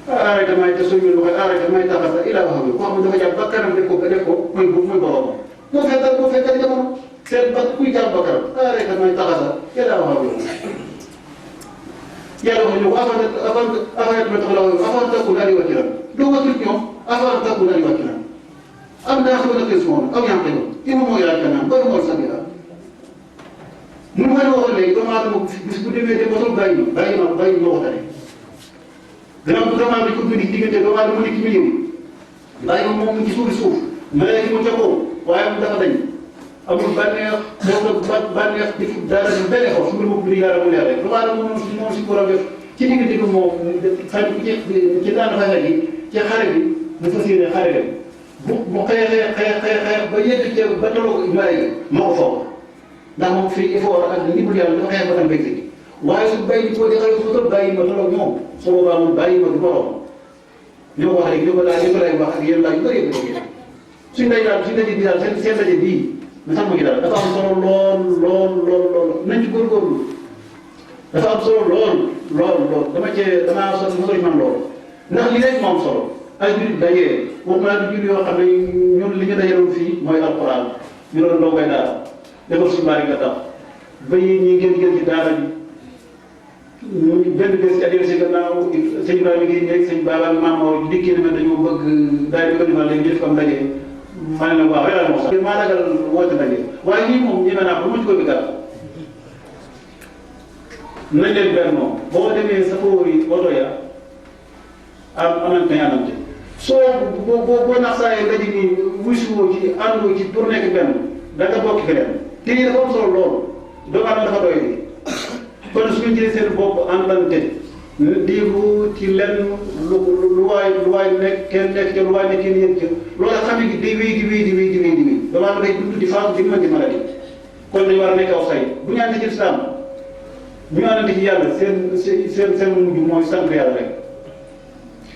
أرأيت ما يتسوي أرأيت ما يتخذ إله هواه وهم ده جاب بكر من كوكلكو من بابا مو فكر جمانو سيد بكوي جاب بكر أرأيت ما يتخذ إله هواه يا لو أفرد ما تقوله أفرد تقول لي وكيلا لو وكيل يوم أفرد تقول لي وكيلا أم داخل القسمون أو يعقلون إنه مو يعقلنا بل مو سبيلا mun nga waxoon léegi doomu aadama bis bu demee dem ba toog bàyyi ma waxtaanee gannaaw bu doomu aadama ko bind diggante doomu aadama nekk milieu bàyyi ma moom ci suuf malaaka mu ca kaw waaye mu dafa dañ amul bànneex bànneex di dara di benn xaw su ma bëgg di yàlla mu leer rek doomu aadama moom si borom def ci diggante bi moom xam ci daan xare gi ci xare bi mu fas yéene xare dem bu xeex ba yegg ca ba tolloo malaaka moo ko faw ndax moom fii effort ak ndimbal yàlla dafa xeex ba tam béykat yi waaye su bàyyi ko di xale su ko bàyyi ma tolloog ñoom su boobaa moom bàyyi ma du borom li ma ko wax léegi li ko lay wax ak yéen laaj yu bëri yëpp suñ daje bi daal seen daje bii nga xam ci dara dafa am solo lool nañ ci góorgóorlu dafa am solo lool damaa sori man lool ndax li rek moo am solo ay jullit dajee waxuma laa di jullit yoo xam ne ñun li ñu dajaloon fii mooy alquran ñu doon ndongoy daara defal suñu baari nga tax ba ñi ngeen ci daara bi ñu benn bés ci adhéré si gannaaw sëñ Ibrahima ngi nekk sëñ Baba Maam dikkee ne ma dañoo bëgg daal di ko defal léegi ñu def am ndaje ma ne la waaw yàlla moo sax maa ragal woote ndaje waaye lii moom ñeme naa ko mu ci ko bi gàtt nañ leen benn moom boo demee sa yi oto ya amante ñaanante soo boo nax saa yi ndaje nii wisuwoo ci àndoo ci pour nekk benn da nga bokk keneen te lii dafa am solo loolu doomu aadama dafa doy nii kon su ñu jëlee seen bopp àndante déglu ci lenn lu waay nekk kenn nekk ca lu waay nekk kenn yëg ca loolu xam ne day wéy di wéy doomu aadama day dund di faatu di mën di maladie kon dañu war a nekk aw say bu ñu àndee ci islam bu ñu àndante ci yàlla seen mujj mooy sant yàlla rek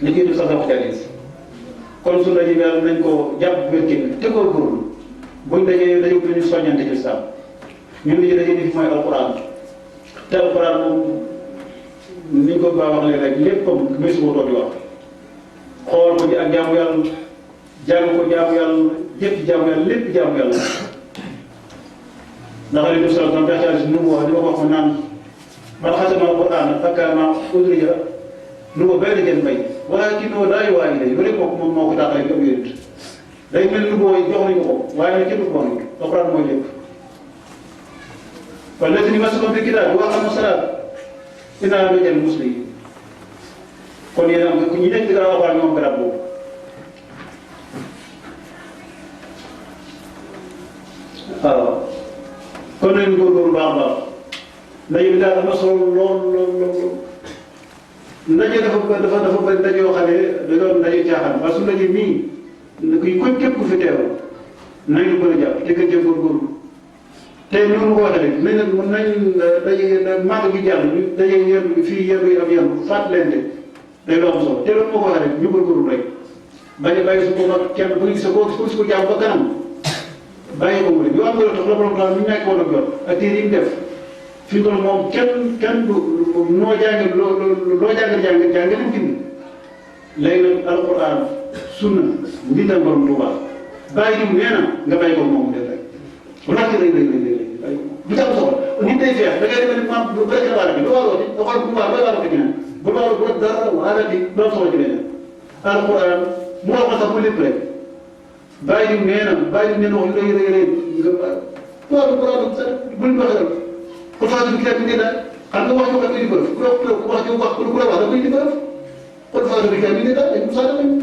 li koy def sax wax jàllis kon su ndaje bi yàlla nañ ko jàpp wér te góorgóorlu buñ dajee dañu soññante ci islam ñun li ñu dajee ni fi mooy alquran te alquran moom ni ñu ko baa wax léegi rek lépp comme mési boo toog di wax xool ko ci ak jaamu yàlla jàng ko jaamu yàlla jëf ci jaamu yàlla lépp jaamu yàlla ndax ali dusal tam bextaali si nu mu wax di ma ko wax ma naan man xasama alquran fakkaama udrija lu ma benn jën bay waaye kii noo daay waayi day loolu moom moo ko tàqale ko yént day mel ni booy jox nañu ko waaye nag kenn du ko woon alquran mooy lépp والذين مسكوا بالكتاب وأقاموا الصلاة إنها من المسلمين kon yéen am ñu nekk ci gannaaw alxuraan ñoom garab boobu waaw kon nañu góorgóorlu baax a baax ndaje bi daal am na solo lool ndaje dafa bëri ndaje yoo xam ne da doon ndaje caaxaan waaye su ndaje mii kuy képp ku fi teew nañu gën a jàpp te gën cee góorgóorlu te ni ma ko waxee rek nañ daje màgg gi jàll ñu daje yenn fii yenn yi am yenn fàttalente day loo am solo te loolu ma ko waxee rek ñu góorgóorlu rek bañ a bàyyi su ko mag kenn bu ñu gis ko jàmm ba kanam bàyyi ko mu ne yoo am nga tax la borom daal ñu nekk woon ak jot ak téere yi mu def fii kon moom kenn du noo jàng loo jàng lim bind léegi nag alquran sunna mbindal borom Tuuba bàyyi diw nee na nga bàyyi ko moom def rek laaj lay bu tax soxla nit day feex da ngay demee ni maam bu bëri waara bi lu waaroo ci nga xool bu waar bay waaroo ko ñeneen bu waaroo bu dara waara bi doon soxla ci leneen alquran mu wax ko sax bu lépp rek bàyyi diw nee na wax lu rëy nga waaw buñ waxee kon faa bi kii bi daal xam nga wax ñu ko indi bërëb ku wax da koy indi bërëb kon faa bi kii bi daal dañ ko saa demee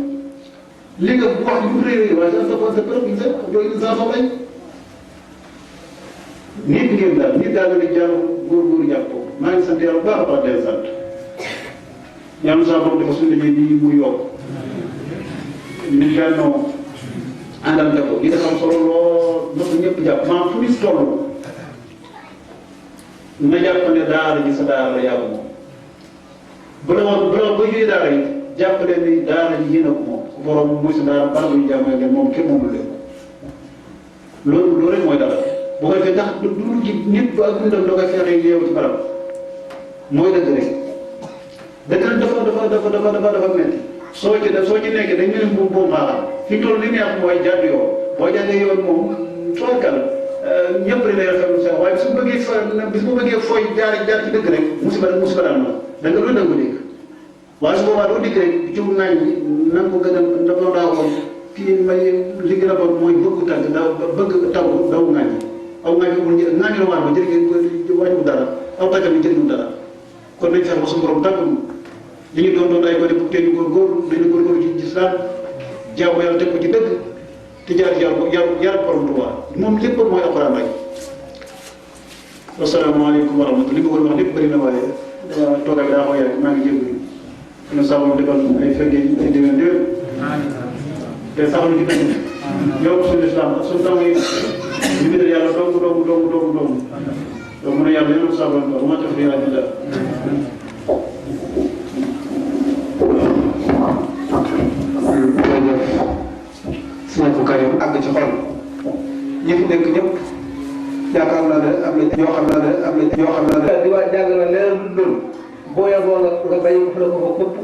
li nga wax ñu rëy waaye sa bërëb yi sax yooyu saa soxlañ nit ngeen daal nit daal di jàll góor jàpp ko maa ngi sant yàlla bu baax a baax di sant ñaan saa borom dafa suñu dajee nii mu yokk nit bennoo àndante ko li nga xam solo lool na ko ñëpp jàpp maa fu nit toll na jàpp ne daara ji sa daara la yàlla moom bu la woon ba jógee daara yi jàpp leen ni daara ji yéen a ko moom ku borom mooy sa daara bala bu ñu jàmmee ngeen moom kenn moomu leen loolu rek mooy dara bu ko defee ndax du ci nit bu ak dundam da koy fexe yeewu ci barab mooy dëgg rek dëgg dafa metti soo ci nekkee dañ ne moom boobu baaxal fi toll li neex mooy jàdd yoon boo jàddee yoon moom toolkal ñëpp dañ lay rafetlu sax waaye bis bu bëggee fooy jaar ci dëgg rek musiba daal ma da nga loolu da nga ko dégg waaye su boobaa doo dégg rek ci naaj bi nan ko gën a dafa daa ko kii may li gën a bon mooy bëgg tànk bëgg taw daw ŋaañ aw ŋaañ bi ŋaañ la waar ba wàññiwul dara aw tànkam yi jëriñul dara kon nañ fexe ba suñu borom tàgguñu li ñu doon ay gone bu tee ñu góorgóorlu nañu góorgóorlu ci islam jaamu yàlla teg ko ci dëgg te jaar yar borom Tuubaa moom lépp mooy alxuraan rek. asalaamaaleykum wa rahmatulah li ma war a wax lépp bëri na waaye toogaay bi daa xaw a yàgg maa ngi jégalu ñu saa moom defal ay fekkee ay déwén te saxal ci dëgg yokk suñu islam ak suñu taw yi ñu ngi yàlla dong donc mu ne yàlla yéen a saa borom ba ma tax fi yàlla dina suñu ko karim àgg ci xol ñi fi nekk ñëpp yaakaar naa ne am na ñoo xam ne di waa jàng na leneen lu dul boo yaboo nga bàyyi ko fa la ko këpp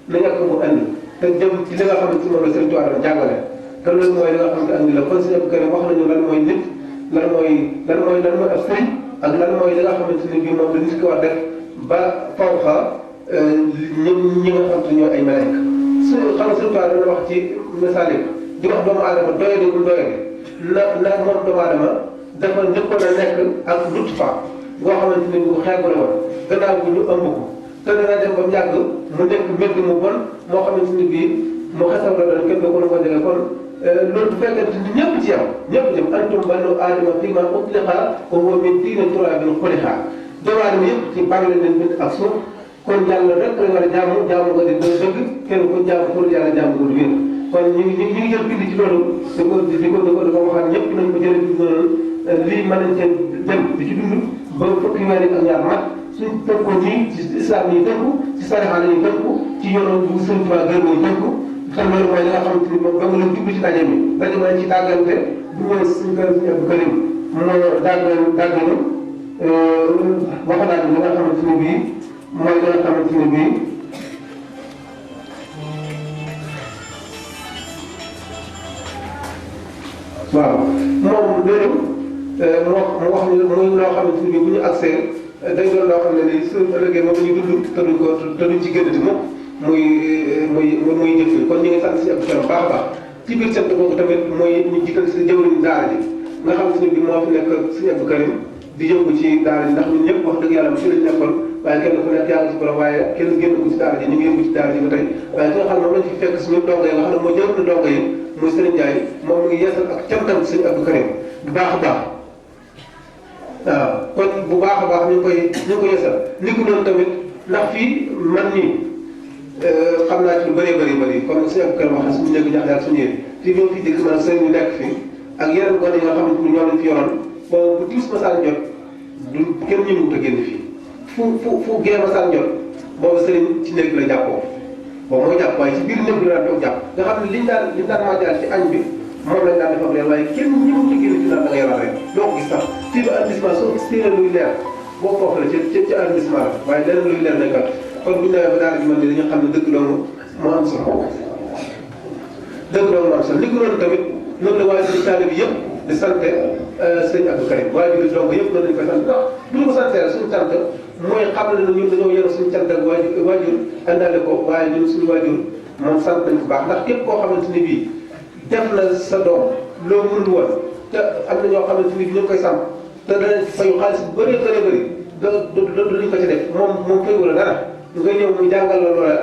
na ñàkk mu andi te jëm ci li nga xam ne ci moom la Sëriñ Tuubaa doon jàngale te loolu mooy li nga xam ne andi la kon suñu karim wax nañu lan mooy nit lan mooy ab sëriñ ak lan mooy li nga xamante ne bii moom la nit ki war def ba fawxa ñi nga xam te ñooy ay malaaka su xam nga Sëriñ Tuubaa dana wax ci misaal di wax doomu aadama doyadi bu doyadi na moom doomu aadama dafa njëkkoon a nekk ak nutfa boo xamante ne bu xeebu la woon gannaaw bi ñu ëmb ko te dana dem ba mu yàgg mu nekk mbedd mu bon moo xamante ne bii mu xesaw la doon kenn doo ko ko jege kon loolu bu fekkente ni ñëpp ci am ñëpp jëm antum banu aadama fii man utliqa wa huwa min tiinin turaabin xuliqa doomu aadama yëpp ci bàyyi la leen bind ak suuf kon yàlla rek la war a jaamu ko di dëgg kenn ko jaamu pour yàlla jaamu ko du wér kon ñu ngi jël bind ci loolu di ko waxaat ñëpp nañ ko jëlee bind loolu lii mën nañ cee dem di ci dund ba fukki weer ak ñaar mat suñ tënkoo nii ci islam yi tënku ci sarixa la ñuy tënku ci yoonu bu Sëriñ Tuubaa gërëm yi tënku xam loolu mooy li nga xamante ni moom dong lañ jublu ci daje mi daje ma ci tàggante bu ñëwee suñu kër suñu Abdou Karim moo dàgganu waxalaat li nga xamante ni bii mooy li nga xamante ni bii waaw moom loolu mu wax ñu muy loo xamante ni bii bu ñu accès day doon loo xam ne nii su ëllëgee moom la ñu dund te duñ ci génnati moom muy jëf kon ñu ngi sant si Abdou Karim baax a baax ci biir sant boobu tamit mooy ñu jiital si jëwriñu daara ji nga xam ne bi moo fi nekk si Abdou Karim di yëngu ci daara ji ndax ñun ñëpp wax dëgg yàlla fi lañ nekkoon waaye kenn ku nekk yaa ngi ci borom waaye kenn génn ko ci daara ji ñu ngi yëngu ci daara ji ba tey waaye ki nga xam ne moom lañ fi fekk suñu dongo yi nga xam ne moo jël dongo yi muy Serigne Ndiaye moom mi ngi yeesal ak cantam Serigne Abdou Karim bu baax a baax waaw kon bu baax a baax ñu ngi koy yeesal ni ko noonu tamit ndax fii man nii xam naa ci lu bëree bëri comme Serigne Abdou Karim wax suñu nekk ñax daal suñu yéen fii ñoo fi dëkk man sëriñ ñu nekk fii ak yeneen gone yi nga xamante ni ñoo leen fi yoroon boobu bu timis masaan jot du kenn ñëwut a génn fii fu gee masaan jot boobu sëriñ ci néeg la jàppoo boobu mooy jàpp waaye ci biir néeg bi la daan toog jàpp nga xam ne liñ daan màjjal ci añ bi moom lañ daan defal leen waaye kenn ñëwut a génn fi naan da ngay rar rek doo ko gis sax fii ba arrondissement soo gis téere luy leer boo foofu la ci arrondissement la waaye leneen luy leer nañ kon bu ñu demee ba daara ji man ni dañu xam ne dëkk doomu moo am solo dëgg doomu moo am solo li ko noonu tamit noonu la waaye suñu taalibe bi yëpp di sant sëñ Abdou Karim waaye bi di donc yëpp noonu lañu koy sant ndax bu ñu ko santee suñu sant mooy xam ne ñun dañoo yor suñu cant ak waajur àndaale ko waaye ñun suñu waajur moom sant nañ ko baax ndax képp koo xamante ni bii def na sa doom loo mënul woon te am na ñoo xamante ni bii ñu ngi koy sàmm te danañ fayu xaalis bu bëree bëri duñ ko ci def moom fayu la dara nga ñëw mu jàngal la loola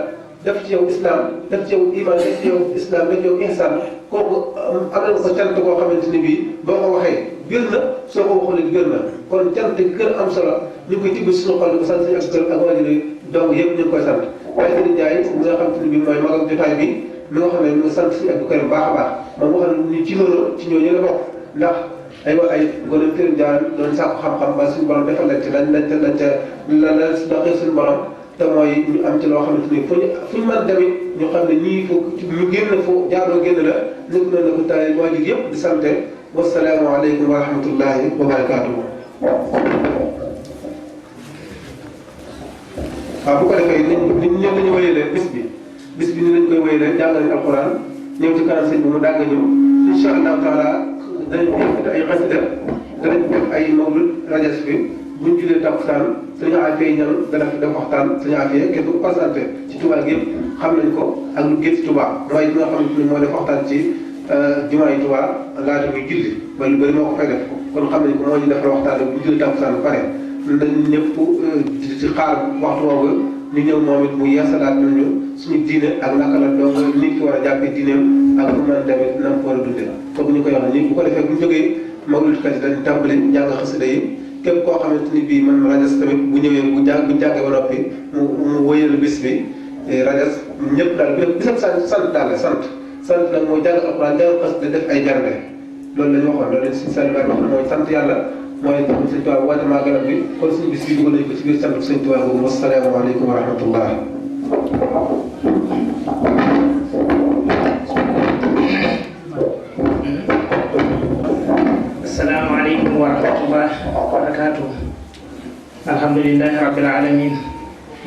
def ci yow islam def ci yow iman def ci yow islam def ci yow ihsan kooku am na ko cant koo xamante ni bii boo ko waxee gër na soo ko waxulee gër na kon cant gi gën am solo ñu ngi koy tibb suñu xol di ko sant suñu ak waajur yi donc yëpp ñu ngi koy sant waaye Serigne Ndiaye mi nga xamante ni bii mooy magam jotaay bi mi nga xam ne mi ngi sant suñu Abdou Karim baax a baax moom wax na ni ci loolu ci ñooñu la bokk ndax ay gone Serigne Ndiaye doon sàkku xam-xam ba suñu borom defal leen ci lañ la doxee suñu borom te mooy ñu am ci loo xamante ni fu ñu mën tamit ñu xam ne ñii fu ñu génn fu jaaroo génn la ñu ko doon ko taay waajur yëpp di sant wasalaamaaleykum wa rahmatullahi wa barakaatuhu. waaw bu ko defee ñun la ñu wéyalee bis bi ni lañ koy wéyalee jàngale alquran ñëw ci kanam sëñ bi mu dàgg ñëw incha allahu taala danañ def ay xasida danañ def ay mawlud rajas fi buñ julee takkusaan suñu affaire yi ñëw dana fi def waxtaan suñu affaire kenn du ko présenté ci Touba gi yëpp xam nañ ko ak lu gën ci Touba mooy li nga xamante ni moo def waxtaan ci jumaa yi Touba laata muy julli ba lu bëri moo ko fay def kon xam nañ ko moo ñu defal waxtaan bu julee takkusaan ba pare dañ ñëpp ci xaar waxtu woowu ñu ñëw moom it mu yeesalaat nañu suñu diine ak naka la donc nit ki war a jàppee diineem ak lu mën demee dina ko war a dundee kooku ñu koy wax ni bu ko defee bu ñu jógee mawludkat yi dañ tàmbali jàng xasida yi képp koo xamante ni bii man rajas tamit bu ñëwee bu jàngee ba noppi mu wëyal bis bi rajas ñëpp daal bisam sant daal la sant nag mooy jàng alxuraan jàng xasida def ay bernde loolu la ñu waxoon loolu lañ si seen wax mooy sant yàlla mooy tax sëñ Tuubaa woote màggalam bi kon suñu bis bi dugal nañu ko ci biir sant sëñ Tuubaa boobu wasalaamaaleykum wa rahmatullah. asalaamaaleykum wa rahmatullah wa barakaatu. alhamdulilahi rabbil alamin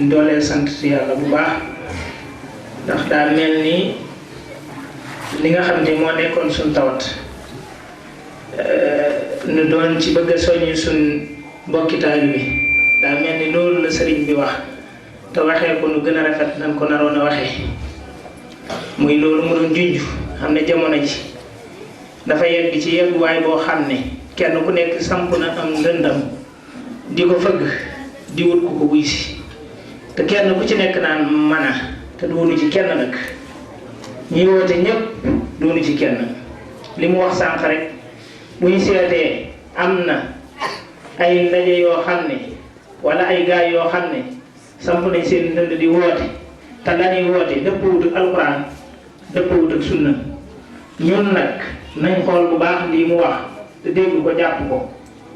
dooleel sant si yàlla bu baax ndax daa mel ni li nga xam ne moo nekkoon suñ tawat nu doon ci bëgg a soññi suñ mbokki taalibe bi daa mel ni loolu la sëriñ bi wax te waxee ko nu gën a rafet nan ko naroon a waxee muy loolu mu doon junj xam ne jamono ji dafa yegg ci yegguwaay boo xam ne kenn ku nekk samp na am ndëndam di ko fëgg di wut ku ko wuy si te kenn ku ci nekk naan mën a te doonu ci kenn nag ñi woote ñëpp doonu ci kenn li mu wax sànq rek bu ñu seetee am na ay ndaje yoo xam ne wala ay gaay yoo xam ne samp nañ seen ndënd di woote te lañuy woote dëppwut ak alxuraan dëppwut ak sunna ñun nag nañ xool bu baax lii mu wax te dégg ko jàpp ko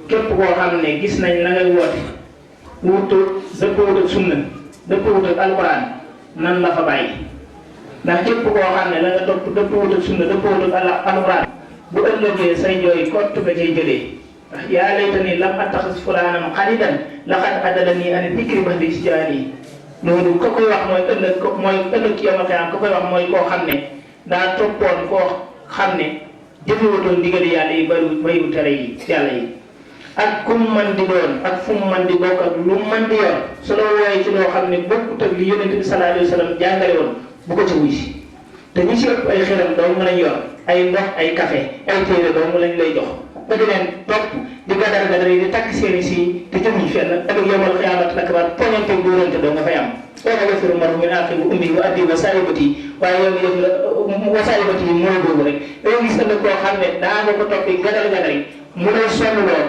képp koo xam ne gis nañ la ngay woote wutu dëppwut ak sunna dëppwut ak alxuraan nan la fa bàyyi ndax képp koo xam ne la nga topp dëppwut ak sunna dëppwut ak alxuraan bu ëllëgee say jooy kott nga cay jëlee ndax yaa laytanii lam attaxis fulaanan xalilan laqad adallanii ani dikri ba'da iz jaa'anii loolu ka koy wax mooy ëllëg yawmal qiyaama ka koy wax mooy koo xam ne daa toppoon koo xam ne jëfewutoon ndigali yàlla yi bayu tere yi yàlla yi ak kum man di doon ak fu mu man di bokk ak lu man di yor su la wooyee ci loo xam ne bokkut ak li yonent bi sallallahu alayhi wa sallam jàngale woon bu ko ca wuy si te ñi si ëpp ay xelam dong lañ yor ay ndox ay café ay téere dong lañ lay jox ba di leen topp di gadar yi di takk seeni si te jëmuñ fenn ak yomal xiyaamati akbar poñante dóorante doo nga fay am wala yafiru maru min aqi bu ummi wa abi wa saahibati waaye yow yëf la wa saahibati yi mooy boobu rek danga gis ëllëg koo xam ne daa nga ko toppi gadar yi mu lay sonn loo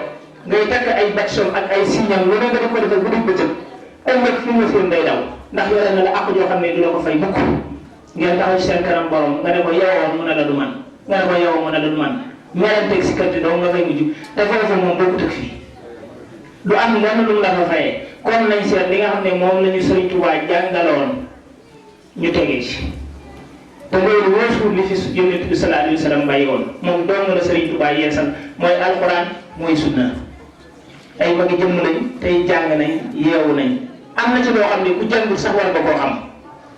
ngay takk ay batsom ak ay signam lu ne nga di ko defal bu dul bëccëg ëllëg fi mu seen day daw ndax yore na la àq joo xam ne du la ko fay mukk ngeen taxaw ci seen kanam borom nga ne ko yowoon mu ne la du man nga ne ko yow mu ne la du man meeranteeg si kër gi doo nga fay mujj te foofu moom bokkut ak fii du am lenn lu mu la fa fayee kon nañ seet li nga xam ne moom la ñu Sëriñ Tuubaa jàngaloon ñu tegee ci te loolu weesuul li fi Yonent bi sallallahu alayhi wa sallam bàyyi woon moom dong la Sëriñ Tuubaa yeesal mooy alxuraan mooy sunna ay magi jëmm lañ tey jàng nañ yeewu nañ am na ci loo xam ne ku jàngul sax war nga koo xam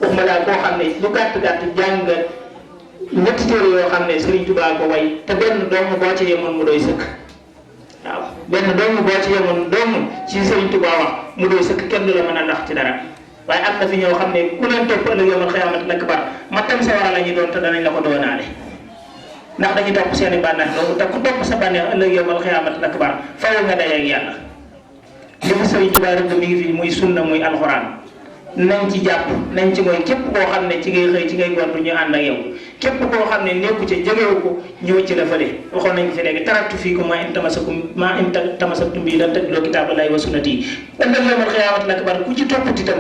waxuma laa koo xam ne lu gàtt jàng ñetti téere yoo xam ne Sëriñ Tuubaa ko way te benn dong boo ci yemoon mu doy sëkk waaw benn dong boo ci yemoon dong ci Sëriñ Tuubaa wax mu doy sëkk kenn du la mën a ndax ci dara waaye am na fi ñoo xam ne ku leen topp ëllëg yawmal xiyaamati akbar ma tam sa wara la ñu doon te danañ la ko doonaale ndax dañuy topp seen i bànneex loolu te ku topp sa bànneex ëllëg yawmal xiyaamati akbar faw nga dajeeg yàlla li mu Sëriñ Tuubaa rek mi ngi fi muy sunna muy alxuraan nañ ci jàpp nañ ci mooy képp koo xam ne ci ngay xëy ci ngay gontu ñu ànd ak yow képp koo xam ne nekku ca jëgewu ko ñëw ci la fële waxoon nañ fi léegi taraktu fiikum maa in tamasaktum bihi lan tadillu kitaaballahi wa sunnati ëllëg yawmal xiyaamati akbar ku ci toppati itam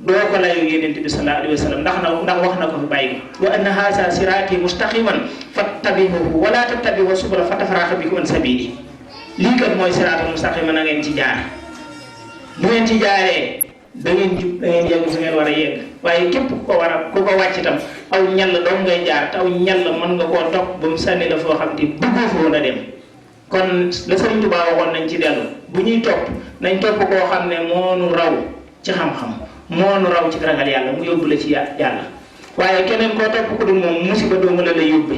doo ko layoo Yonent bi sallallahu alayhi wa sallam ndax wax na ko fi bàyyi ko wa anna haza siraati mustaqiman fattabihuhu wa la tattabihu subula fatafaraqa bikum an sabili lii kat mooy siraatal mustaqiman na ngeen ci jaar bu ngeen ci jaaree da ngeen jub da ngeen yegg fi ngeen war a yegg waaye képp ku ko wàcc itam aw ñal doom ngay jaar te aw ñal mën nga koo topp ba mu sànni la foo xam te bëggoo foo na dem kon la Sëriñ Tuubaa waxoon nañ ci dellu bu ñuy topp nañ topp koo xam ne moonu raw ci xam-xam moonu raw ci ragal yàlla mu yóbbu la ci yàlla waaye keneen koo topp ko dul moom musiba doomu la lay yóbbe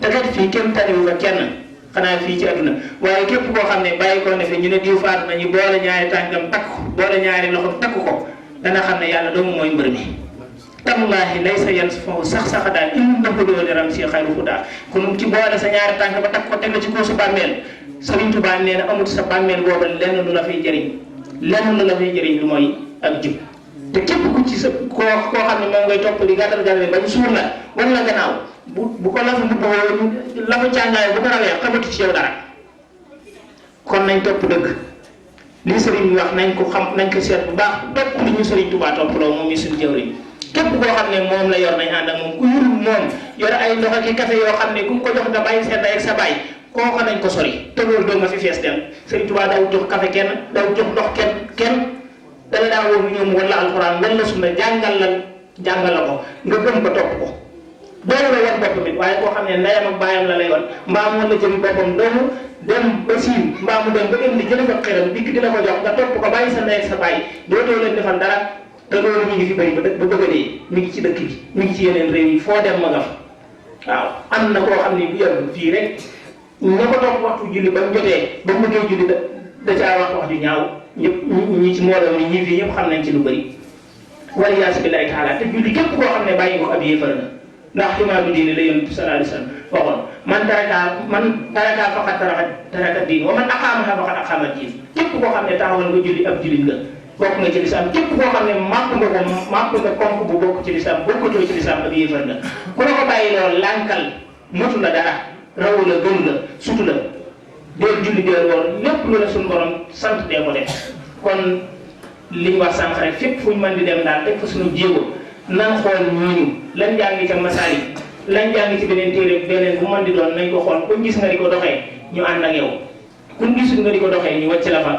te kat fii kenn taniwu fa kenn xanaa fii ci àdduna waaye képp koo xam ne bàyyi ko ne fi ñu ne diw faatu nañu boole ñaari tànkam takk ko boole ñaari loxom takk ko dana xam ne yàlla doomu mooy mbër mi tallaahi laysa yanfa'u sax daal innahu lam si xayru hudaa kon ci boole sa ñaari tànk ba takk ko teg la ci koosu bàmmeel Sëriñ Tuubaa nee na amut sa bàmmeel booba lenn lu la fay jëriñ lu mooy ak jub te képp ku ci sa koo xam ne moom ngay topp di gàttal bañ suur la wan la gannaaw bu ko lafa mbubb lafa càngaay bu ko rawee xamatu ci yow dara kon nañ topp dëgg li sëriñ bi wax nañ ko xam nañ ko seet bu baax topp li ñu Sëriñ Tuubaa topp loo moom yi suñu jëwriñ képp koo xam ne moom la yor nañ ànd ak moom ku yurul moom yor ay ndox ak café yoo xam ne ku ko jox nga bàyyi seen ak sa bàyyi kooku nañ ko sori te loolu doo nga fi fees dem Sëriñ Tuubaa daw jox café kenn daw jox ndox kenn dala daa woo mu ñëw mu wala alxuraan wala sunna jàngal la ko nga gëm ko topp ko doolu la wan boppam it waaye koo xam ne ndeyam ak baayam la lay wan mbaa mu la jëm boppam doomu dem ba siin mbaa mu dem ba indi jële ko xiram dikk di la ko jox nga topp ko bàyyi sa ndey ak sa bàyyi dootoo leen defal dara te loolu ñu ngi fi bëri ba bëgg a dee mi ngi ci dëkk bi mi ngi ci yeneen réew yi foo dem ma nga fa waaw am na koo xam ne bu yàggul fii rek ña ko topp waxtu julli ba mu jotee ba mu bëggee julli da caa wax ju ñaaw ñëpp ñi ci mbooloo mi ñii fii ñëpp xam nañ ci lu bëri wala yaas billahi taala te julli képp koo xam ne bàyyi ko ab yéefar na ndax imaadu diine la Yonent bi sallallahu alayhi wa sallam waxoon man taraka faqad taraka diin wa man aqaamaha faqad aqaama diin képp koo xam ne taxawal nga julli ab jullit nga bokk nga ci lislaam képp koo xam ne màpp nga konk bu bokk ci lislaam bokkatoo ci lislaam ab yéefar nga ku la ko bàyyi lool lànkal motu la dara rawu la gënu la sutu la deel julli deel woon lépp lu la suñu borom sant dee ko def kon liñ wax sànq rek fépp fu ñu mën di dem daal teg fa suñu jéego nan xool ñooñu lan jàngi ca masaali lan jàngi ci beneen téere beneen bu mën di doon nañ ko xool kuñ gis nga di ko doxee ñu ànd ak yow kuñ gisul nga di ko doxee ñu wàcc la fa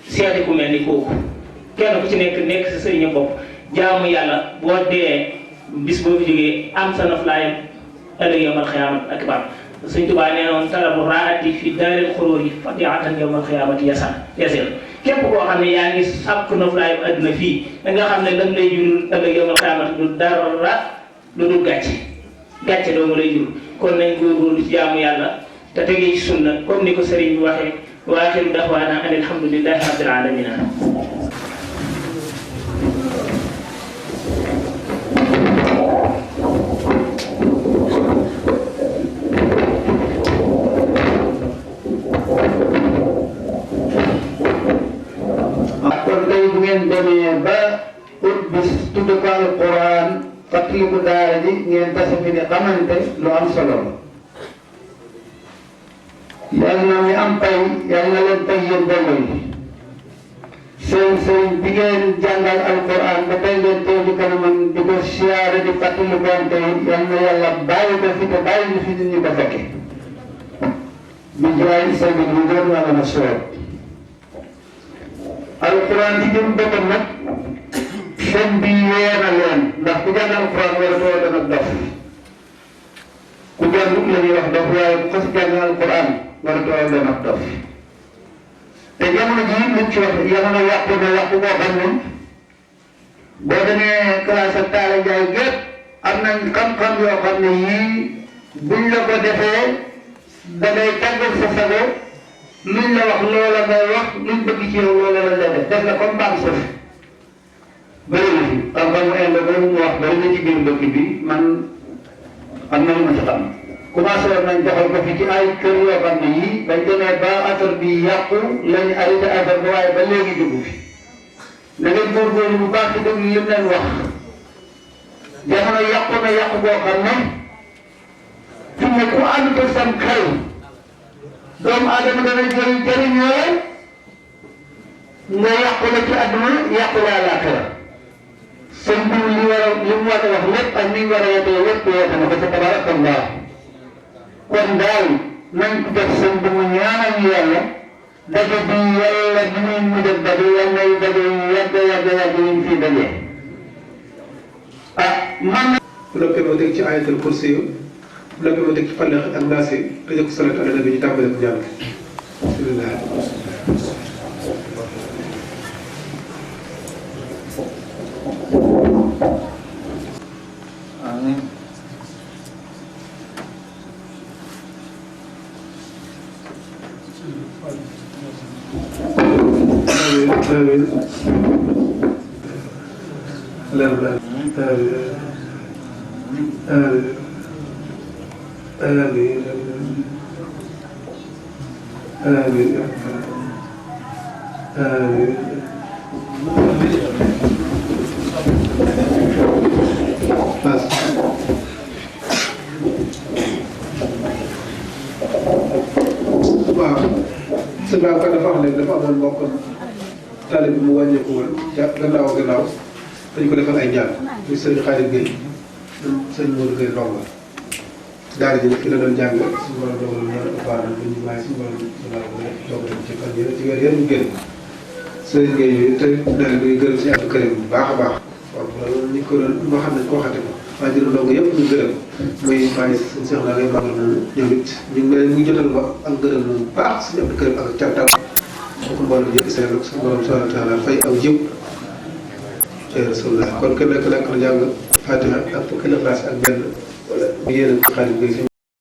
seeti ku mel ni kooku kenn ku ci nekk sa sëriñu bopp jaamu yàlla boo dee bis boo fi jógee am sa noflaayam ëllëg yawmal xiyaamati akbar Sëñ Tuubaa nee noon talabu raati fi daaril xuruuri fadiatan yawmal xiyaamati yasir képp koo xam ne yaa ngi sàkk noflaayu àdduna fii da nga xam ne lan lay jurul ëllëg yawmal xiyaamati du dara lu dul gàcce doomu lay jur kon nañ góorgóorlu ci jaamu yàlla te tegee ci sunna comme ni ko sëriñ bi waxee wa axiru daxwaana an alhamdulillahi rabbil alamina tudde ko alquran fàttaliku daara ji ngeen tase fi di xamante lu am solo la yàlla na mi am pay yàlla na leen pay yéen dongo yi seen sëriñ bi ngeen jàngal alquran ba tey ngeen teew ci kanamam di ko siyaare di fàttalikoonte yal na yàlla bàyyi ko fi te bàyyi ñu fi nit ñi ko fekke bi jaay sabi lu gën wàlla na soob alquran ci jëm boppam nag seen bi yee na leen ndax ku jàng alquran wala too doon ak dof ku jàngut la ñuy wax dof waaye ku xas jàng alquran wala too doon ak dof te jamono jii liñ ci wax jamono yàqu na yàqu boo xam ne boo demee classe ak Talla Ndiaye gépp am nañ xam-xam yoo xam ne yii buñ la ko defee da ngay tàggat sa sago luñ la wax loola ngay wax luñ bëgg ci yow loola la lay def na comme mbaam suuf bëri na fi xam-xamu Inde boobu mu wax bëri na ci biir dëkk bi man am na lu ma ci xam. commencé woon nañ doxal ko fi ci ay kër yoo xam ne yii bañ demee ba affaire bi yàqu lañu arrêté affaire bi waaye ba léegi dugg fi na ngeen góorgóorlu bu baax di déglu lim leen wax jamono yàqu na yàqu boo xam ne fi mu ne ku ànd ko sam xel doomu aadama dana jëriñoo nga yàqu la ci àdduna yàqu la àllaaxira sëñ bi li mu war a wax lépp ak ni mu war a yetee lépp yete na ko ca tabarakallah kon daal nañ ko def sëñ bi mu ñaanal yàlla daje bi yàlla bi muy mujj a daje yàlla nay daje yàgg yi ñu fi daje ah man bu noppee ma teg ci ayatul kursi yu bu noppee ma teg ci Falaq ak Naas yi tëjee ko salaatu ala nabi ñu tàmbale ko ñaan bismillah amiin آمين لا لا آمين آمين آمين آمين بس waaw sëñ Ba dafa wax léegi dafa amoon mbokk taalibe bi mu wàññeeku woon ja gannaaw dañu ko defal ay ñaan muy sëñ Xaadim Gueye sëñ Modou Gueye Ndonga daara ji fi la doon jàng suñu borom dogal ñu doon baax na ñu bàyyi suñu borom dogal dem ci fan yéen ci weer yéen ñu génn sëñ Gueye yi te daal di gërëm si Abdou Karim bu baax a baax waaw loolu ñu ko doon moo xam ne koo xate ko waaye dina ndongo yëpp ñu gërëm muy bàyyi suñu seex naa lay baagal moom ñoom it ñu ngi ñu jotal ba ak gërëm bu baax suñu Abdou Karim ak cantam kooku mboolem yëpp seen rek suñu borom subhanahu wa taala fay aw jëpp ci rasulullah kon kenn nekk na jàng Fatiha ak fukki Ixlaas ak benn wala yéen a Xaadim Gueye